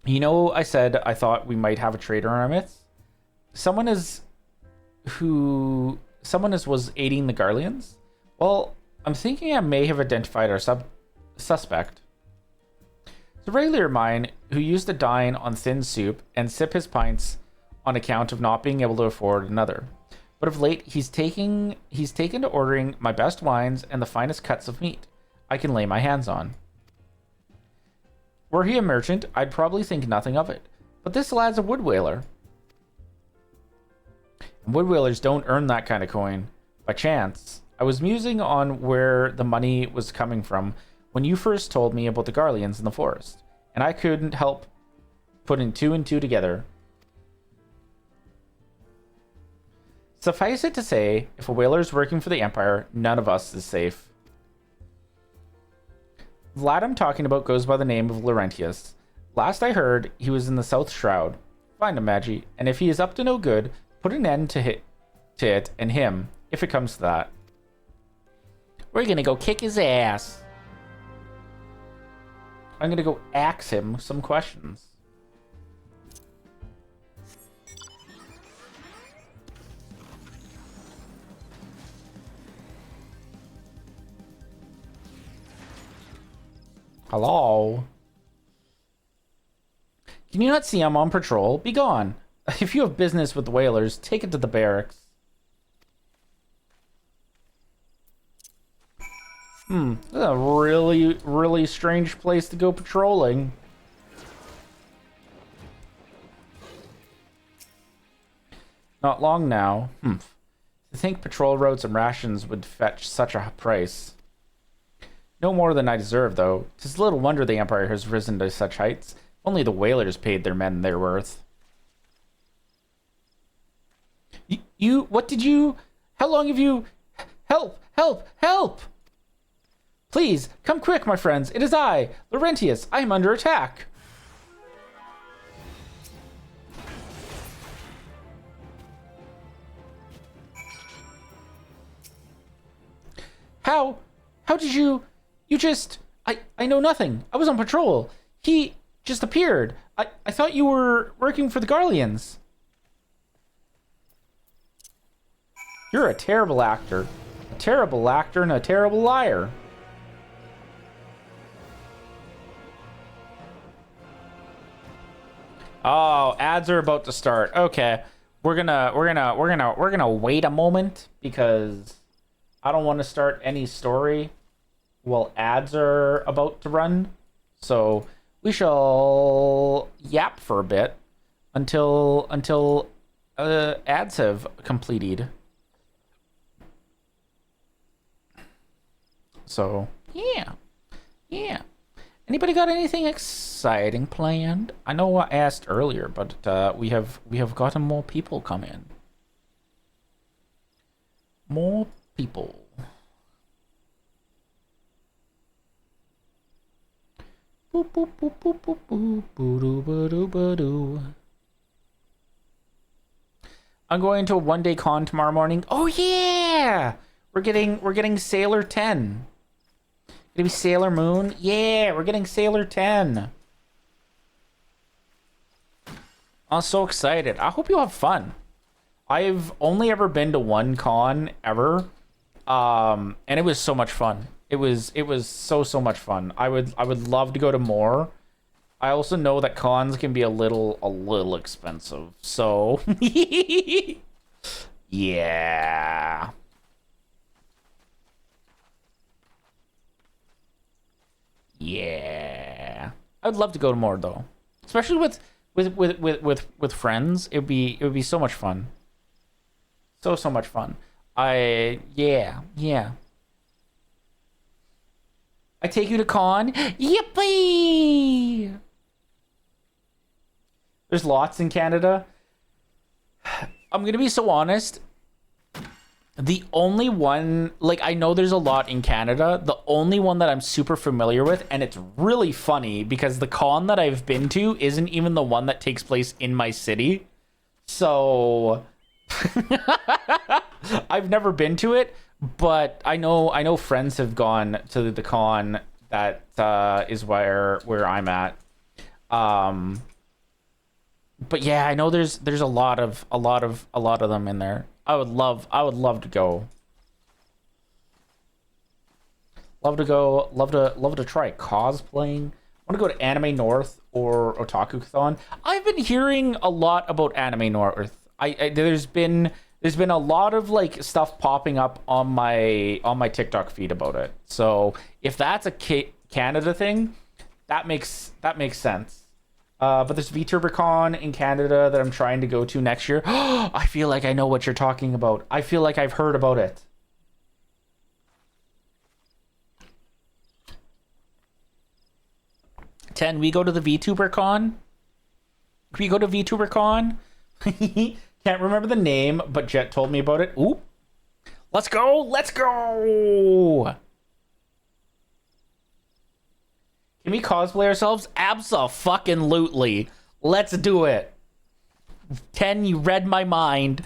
You know, I said I thought we might have a traitor in our midst? Someone was aiding the Garleans? Well, I'm thinking I may have identified our suspect. It's a regular of mine who used to dine on thin soup and sip his pints on account of not being able to afford another. But of late, he's taken to ordering my best wines and the finest cuts of meat I can lay my hands on. Were he a merchant, I'd probably think nothing of it. But this lad's a wood whaler. And wood whalers don't earn that kind of coin by chance. I was musing on where the money was coming from when you first told me about the Garleans in the forest, and I couldn't help putting two and two together. Suffice it to say, if a whaler's working for the Empire, none of us is safe. The lad I'm talking about goes by the name of Laurentius. Last I heard, he was in the South Shroud. Find him, Magi, and if he is up to no good, put an end to it and him, if it comes to that. We're gonna go kick his ass. I'm gonna go ask him some questions. Hello? Can you not see I'm on patrol? Be gone. If you have business with the whalers, take it to the barracks. This is a really, really strange place to go patrolling. Not long now. To think patrol routes and rations would fetch such a price. No more than I deserve, though. 'Tis little wonder the Empire has risen to such heights. Only the whalers paid their men their worth. How long have you... Help! Help! Help! Please, come quick, my friends. It is I, Laurentius. I am under attack. How did you just... I know nothing. I was on patrol. He just appeared. I thought you were working for the Garleans. You're a terrible actor. A terrible actor and a terrible liar. Oh, ads are about to start. Okay. We're gonna wait a moment because I don't want to start any story while ads are about to run. So we shall yap for a bit until ads have completed. So yeah. Anybody got anything exciting planned? I know I asked earlier, but we have gotten more people come in. More people. Boop boop boop boop boop boop boo boo doo boo doo. I'm going to a one-day con tomorrow morning. Oh yeah! We're getting Sailor 10. Gonna be Sailor Moon? Yeah, we're getting Sailor 10. I'm so excited. I hope you have fun. I've only ever been to one con ever. And it was so much fun. It was so much fun. I would love to go to more. I also know that cons can be a little expensive. So yeah. Yeah, I'd love to go to more though, especially with friends. It'd be so much fun. So much fun. Yeah. I take you to con. Yippee! There's lots in Canada. I'm gonna be so honest. The only one, like, I know there's a lot in Canada. The only one that I'm super familiar with, and it's really funny because the con that I've been to isn't even the one that takes place in my city. So I've never been to it, but I know friends have gone to the con that is where I'm at. But yeah, I know there's a lot of them in there. I would love to go. Love to try cosplaying. I want to go to Anime North or Otaku-thon. I've been hearing a lot about Anime North. There's been a lot of like stuff popping up on my TikTok feed about it. So if that's a Canada thing, that makes sense. But there's VTuberCon in Canada that I'm trying to go to next year. I feel like I know what you're talking about. I feel like I've heard about it. Ten, we go to the VTuberCon. We go to VTuberCon. Can't remember the name, but Jet told me about it. Ooh. Let's go. Let's go. Can we cosplay ourselves? Abso-fucking-lutely. Let's do it. 10, you read my mind.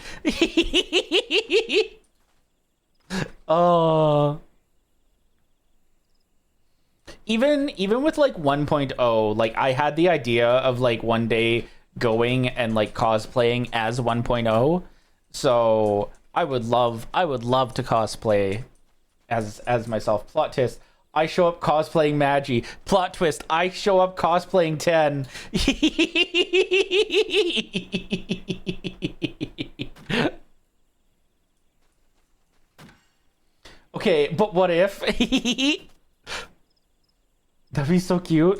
Even with like 1.0, like I had the idea of like one day going and like cosplaying as 1.0. So I would love to cosplay as myself. Plot twist, I show up cosplaying Magi. Plot twist, I show up cosplaying 10. Okay, but what if? That'd be so cute.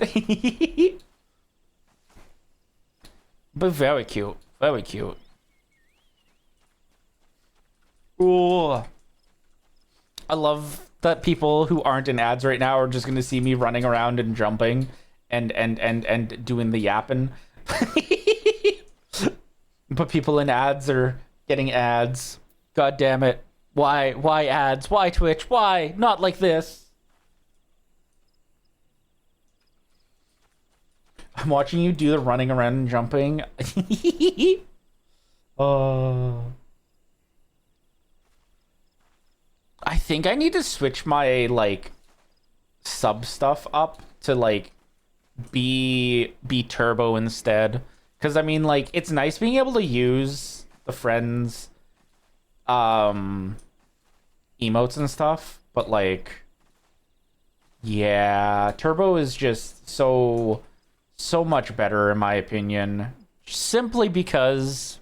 But very cute. Very cute. Ooh. I love that people who aren't in ads right now are just gonna see me running around and jumping and doing the yapping. But people in ads are getting ads. God damn it. Why ads? Why Twitch? Why? Not like this. I'm watching you do the running around and jumping. I think I need to switch my like sub stuff up to like be turbo instead, because I mean like it's nice being able to use the friends emotes and stuff, but like yeah, turbo is just so much better in my opinion, simply because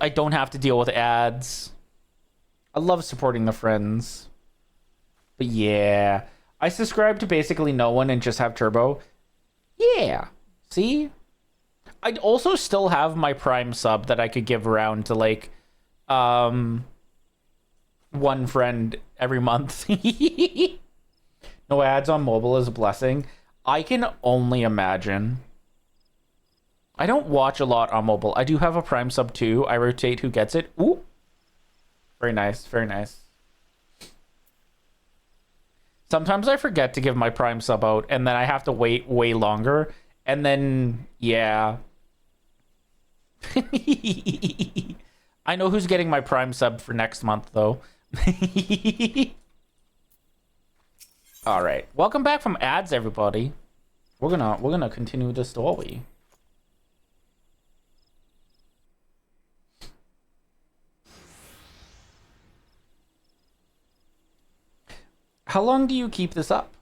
I don't have to deal with ads. I love supporting the friends. But yeah, I subscribe to basically no one and just have turbo. Yeah, see? I'd also still have my Prime sub that I could give around to like one friend every month. No ads on mobile is a blessing. I can only imagine. I don't watch a lot on mobile. I do have a Prime sub too. I rotate who gets it. Ooh. Very nice. Very nice. Sometimes I forget to give my Prime sub out, and then I have to wait way longer. And then, yeah. I know who's getting my Prime sub for next month, though. All right. Welcome back from ads, everybody. We're gonna continue the story. How long do you keep this up?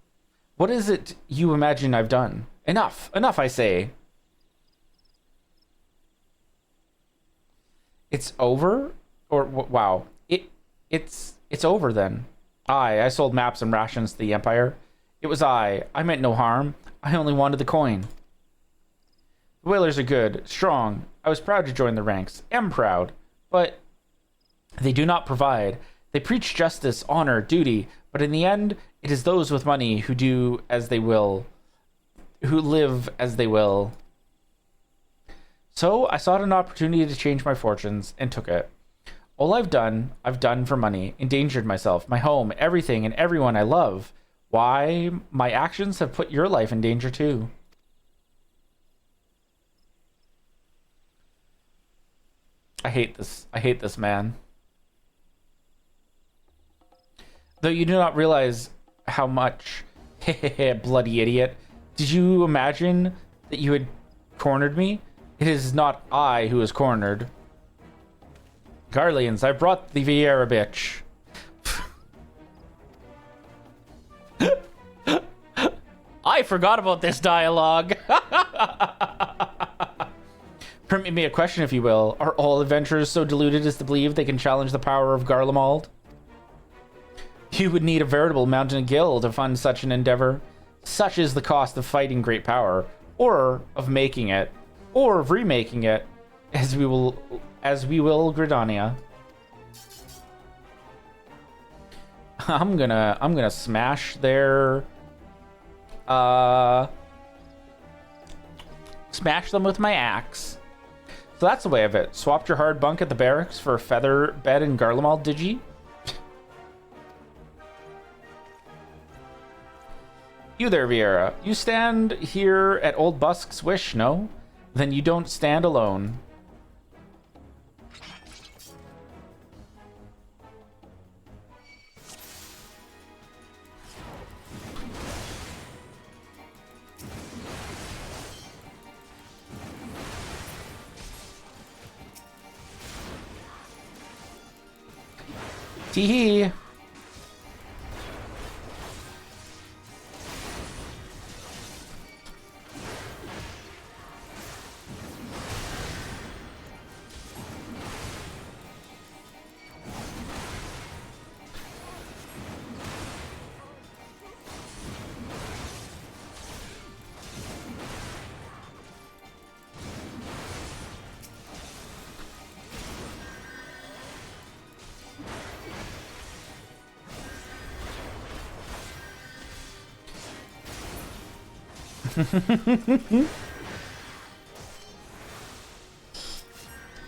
What is it you imagine I've done? Enough, I say. It's over? Or, wow. It's over then. I sold maps and rations to the Empire. It was I meant no harm. I only wanted the coin. The Whalers are good, strong. I was proud to join the ranks. Am proud. But they do not provide. They preach justice, honor, duty, but in the end, it is those with money who do as they will, who live as they will. So I sought an opportunity to change my fortunes and took it. All I've done for money, endangered myself, my home, everything, and everyone I love. Why, my actions have put your life in danger too. I hate this. I hate this man. Though you do not realize how much... Bloody idiot. Did you imagine that you had cornered me? It is not I who is cornered. Garleans, I brought the Vieira bitch. I forgot about this dialogue. Permit me a question, if you will. Are all adventurers so deluded as to believe they can challenge the power of Garlemald? You would need a veritable mountain guild to fund such an endeavor. Such is the cost of fighting great power, or of making it, or of remaking it, as we will Gridania. I'm gonna smash their smash them with my axe. So that's the way of it. Swapped your hard bunk at the barracks for a feather bed in Garlemald, did ye? You there, Vieira. You stand here at Old Busk's wish, no? Then you don't stand alone. Tee-hee.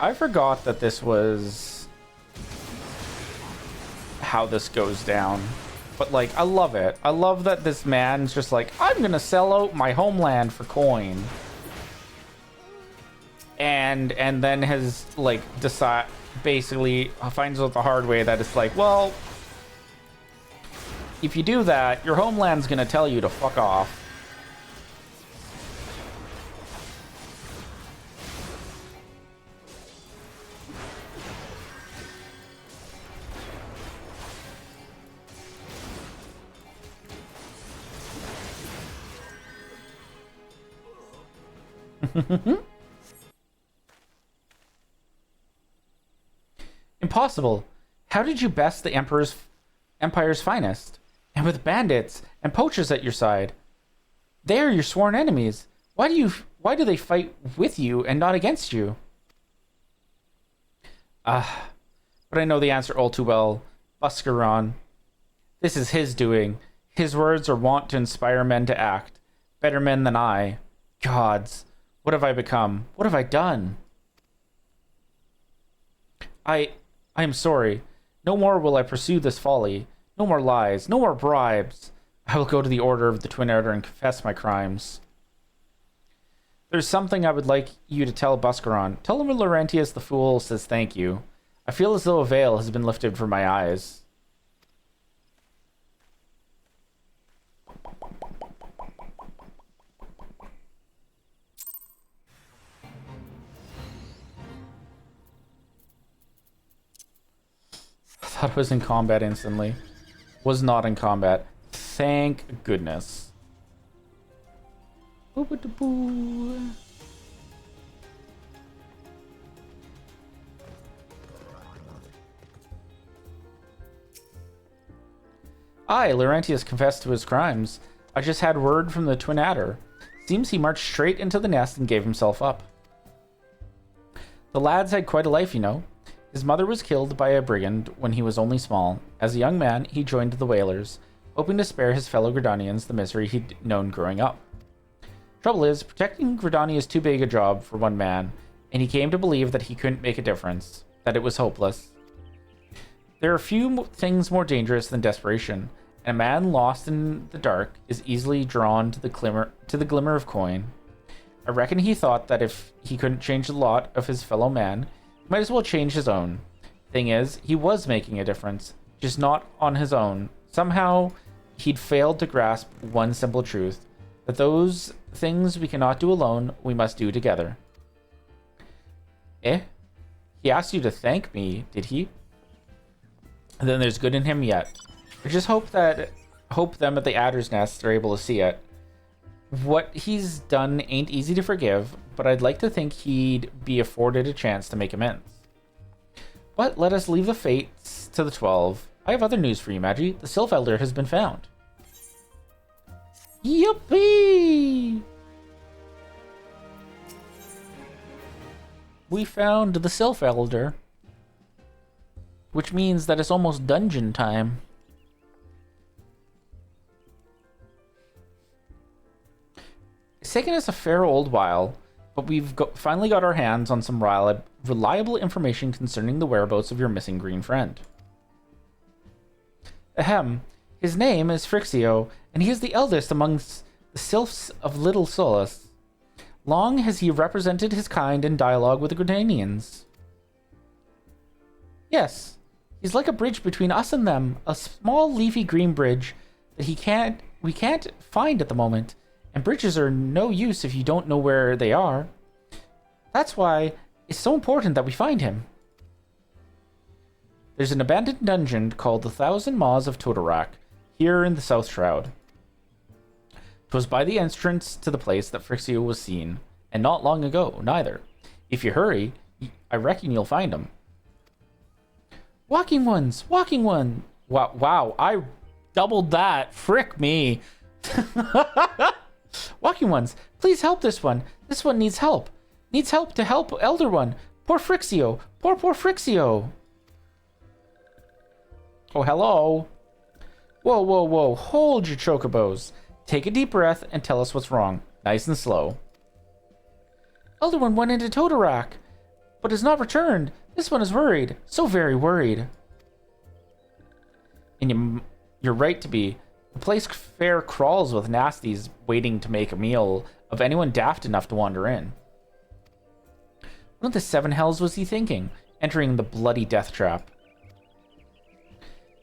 I forgot that this was how this goes down. But, like, I love it. I love that this man's just like, I'm gonna sell out my homeland for coin. And then has, like, basically finds out the hard way that it's like, well, if you do that, your homeland's gonna tell you to fuck off. Impossible. How did you best the Empire's finest? And with bandits and poachers at your side. They are your sworn enemies. Why do they fight with you and not against you? But I know the answer all too well. Buscaron. This is his doing. His words are wont to inspire men to act. Better men than I. Gods. What have I become? What have I done? I am sorry. No more will I pursue this folly. No more lies. No more bribes. I will go to the Order of the Twin Order and confess my crimes. There's something I would like you to tell Buscaron. Tell him Laurentius the Fool says thank you. I feel as though a veil has been lifted from my eyes. I thought it was in combat instantly. Was not in combat. Thank goodness. Boo-ba-da-boo. Aye, Laurentius confessed to his crimes. I just had word from the Twin Adder. Seems he marched straight into the nest and gave himself up. The lad's had quite a life, you know. His mother was killed by a brigand when he was only small. As a young man, he joined the Whalers, hoping to spare his fellow Gridanians the misery he'd known growing up. Trouble is, protecting Gridania is too big a job for one man, and he came to believe that he couldn't make a difference, that it was hopeless. There are few things more dangerous than desperation, and a man lost in the dark is easily drawn to the glimmer of coin. I reckon he thought that if he couldn't change the lot of his fellow man, Might as well change his own. Thing is, he was making a difference, just not on his own. Somehow, he'd failed to grasp one simple truth, that those things we cannot do alone, we must do together. Eh? He asked you to thank me, did he? And then there's good in him yet. I just hope them at the Adder's Nest are able to see it. What he's done ain't easy to forgive, but I'd like to think he'd be afforded a chance to make amends. But let us leave the fates to the 12. I have other news for you, Magi. The Sylph Elder has been found. Yippee! We found the Sylph Elder, which means that it's almost dungeon time. It's taken us a fair old while, but we've finally got our hands on some reliable information concerning the whereabouts of your missing green friend. Ahem. His name is Frixio, and he is the eldest amongst the Sylphs of Little Solace. Long has he represented his kind in dialogue with the Gridanians. Yes, he's like a bridge between us and them, a small leafy green bridge that we can't find at the moment, and bridges are no use if you don't know where they are. That's why it's so important that we find him. There's an abandoned dungeon called the Thousand Maws of Totorak, here in the South Shroud. 'Twas by the entrance to the place that Frixio was seen, and not long ago, neither. If you hurry, I reckon you'll find him. Walking ones! Walking one! Wow, I doubled that. Frick me. Walking ones, please help this one. This one needs help. Needs help to help Elder One. Poor Frixio. Poor Frixio. Oh, hello. Whoa. Hold your chocobos. Take a deep breath and tell us what's wrong. Nice and slow. Elder One went into Totorak, but has not returned. This one is worried. So very worried. And you're right to be. The place fair crawls with nasties waiting to make a meal of anyone daft enough to wander in. What the seven hells was he thinking, entering the bloody death trap?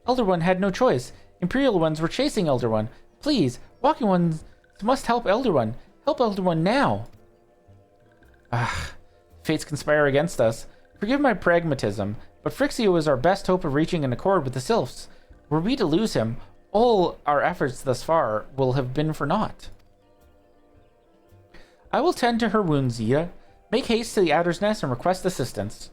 Elder One had no choice. Imperial ones were chasing Elder One. Please, walking ones must help Elder One. Help Elder One now. Fates conspire against us. Forgive my pragmatism, but Frixio is our best hope of reaching an accord with the Sylphs. Were we to lose him, all our efforts thus far will have been for naught. I will tend to her wounds, Zia. Make haste to the Adder's Nest and request assistance.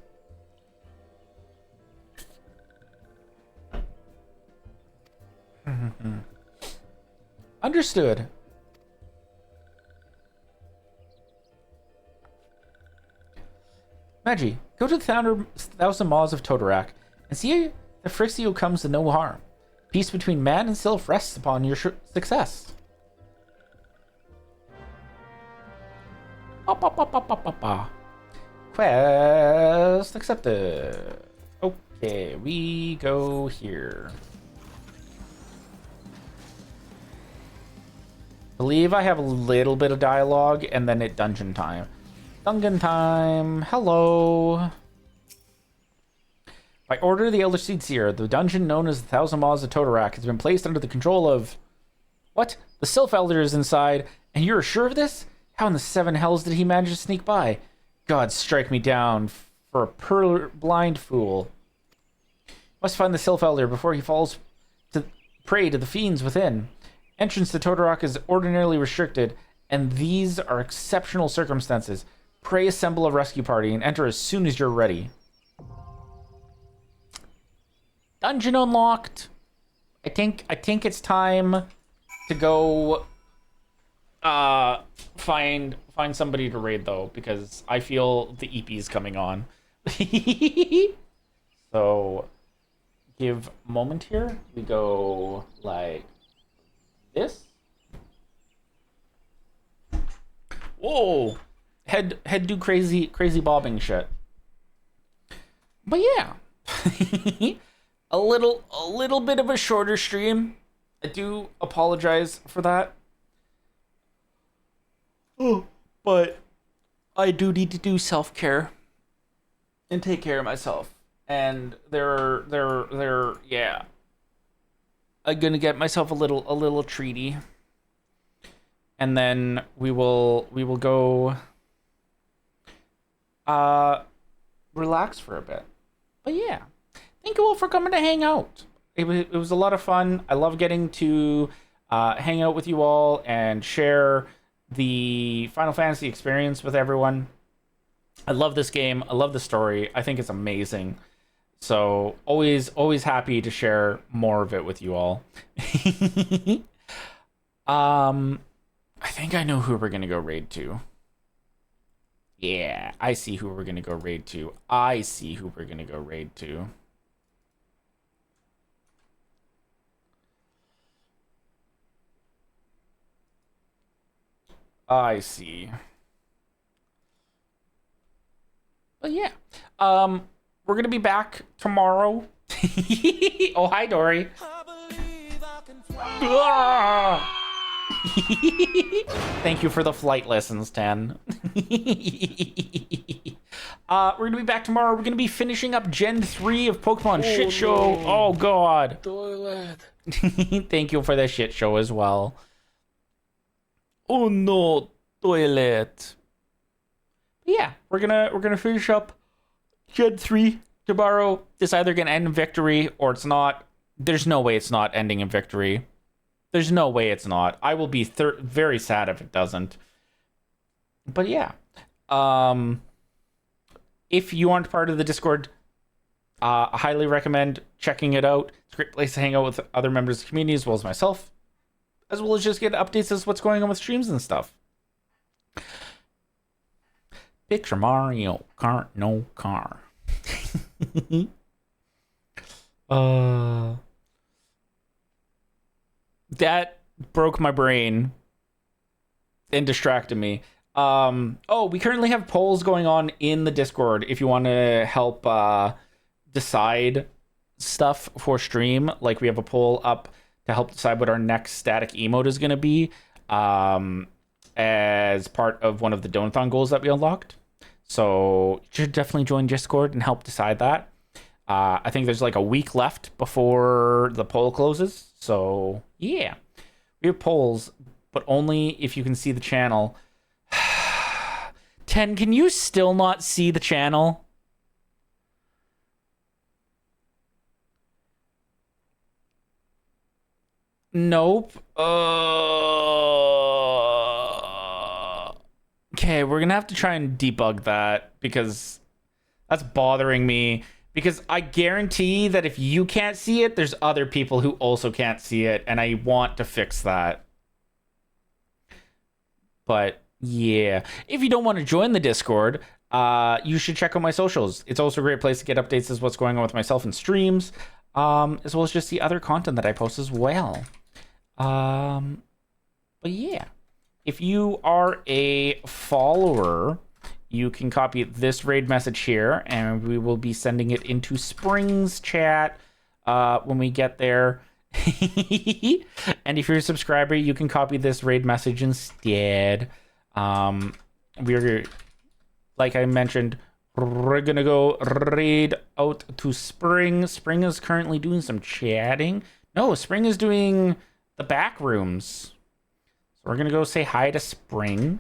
Understood. Magi, go to the Thousand Maws of Totorak and see if Frixio comes to no harm. Peace between man and sylph rests upon your success. Quest accepted. Okay, we go here. Believe I have a little bit of dialogue and then it dungeon time. Dungeon time. Hello. By order of the Elder Seedseer, the dungeon known as the Thousand Maws of Totorak has been placed under the control of... What? The Sylph Elder is inside, and you're sure of this? How in the seven hells did he manage to sneak by? God strike me down for a purblind fool. Must find the Sylph Elder before he falls to prey to the fiends within. Entrance to Totorak is ordinarily restricted, and these are exceptional circumstances. Pray assemble a rescue party and enter as soon as you're ready. Dungeon unlocked. I think it's time to go find somebody to raid though, because I feel the EP's coming on. So give a moment here. We go like this. Whoa. Head do crazy bobbing shit. But yeah. a little bit of a shorter stream. I do apologize for that. Oh, but I do need to do self-care. and take care of myself. And yeah. I'm gonna get myself a little treaty, and then we will go relax for a bit. But yeah, thank you all for coming to hang out. It was a lot of fun. I love getting to hang out with you all and share the Final Fantasy experience with everyone. I love this game. I love the story. I think it's amazing. So always happy to share more of it with you all. I think I know who we're gonna go raid to. Yeah, I see who we're gonna go raid to. I see. But yeah, we're gonna be back tomorrow. Oh, hi, Dory. Ah! Thank you for the flight lessons, Tan. We're gonna be back tomorrow. We're gonna be finishing up Gen 3 of Pokemon Shit Show. No. Oh god. Toilet. Thank you for the shit show as well. Oh no, toilet. Yeah, we're gonna finish up Gen 3 tomorrow. It's either gonna end in victory or it's not. There's no way it's not ending in victory. There's no way it's not. I will be very sad if it doesn't. But yeah. If you aren't part of the Discord, I highly recommend checking it out. It's a great place to hang out with other members of the community as well as myself, as well as just get updates as to what's going on with streams and stuff. Picture Mario Kart, no car. That broke my brain and distracted me. Oh, we currently have polls going on in the Discord if you want to help decide stuff for stream. Like, we have a poll up to help decide what our next static emote is going to be as part of one of the Donathon goals that we unlocked. So you should definitely join Discord and help decide that. I think there's like a week left before the poll closes. So yeah, we have polls, but only if you can see the channel. 10, can you still not see the channel? Nope. Okay, we're gonna have to try and debug that because that's bothering me. Because I guarantee that if you can't see it, there's other people who also can't see it, and I want to fix that. But yeah, if you don't want to join the Discord, you should check out my socials. It's also a great place to get updates as what's going on with myself and streams, as well as just the other content that I post as well. But yeah, if you are a follower, you can copy this raid message here, and we will be sending it into Spring's chat when we get there. And if you're a subscriber, you can copy this raid message instead. We're, like I mentioned, we're gonna go raid out to Spring. Spring is currently doing some chatting. No, Spring is doing the back rooms. So we're gonna go say hi to Spring.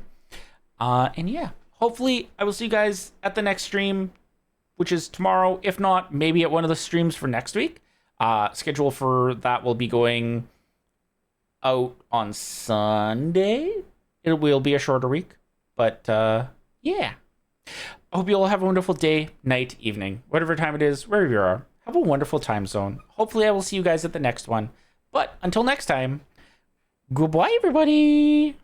And yeah. Hopefully, I will see you guys at the next stream, which is tomorrow. If not, maybe at one of the streams for next week. Schedule for that will be going out on Sunday. It will be a shorter week. But, yeah. I hope you all have a wonderful day, night, evening, whatever time it is, wherever you are. Have a wonderful time zone. Hopefully, I will see you guys at the next one. But until next time, goodbye, everybody.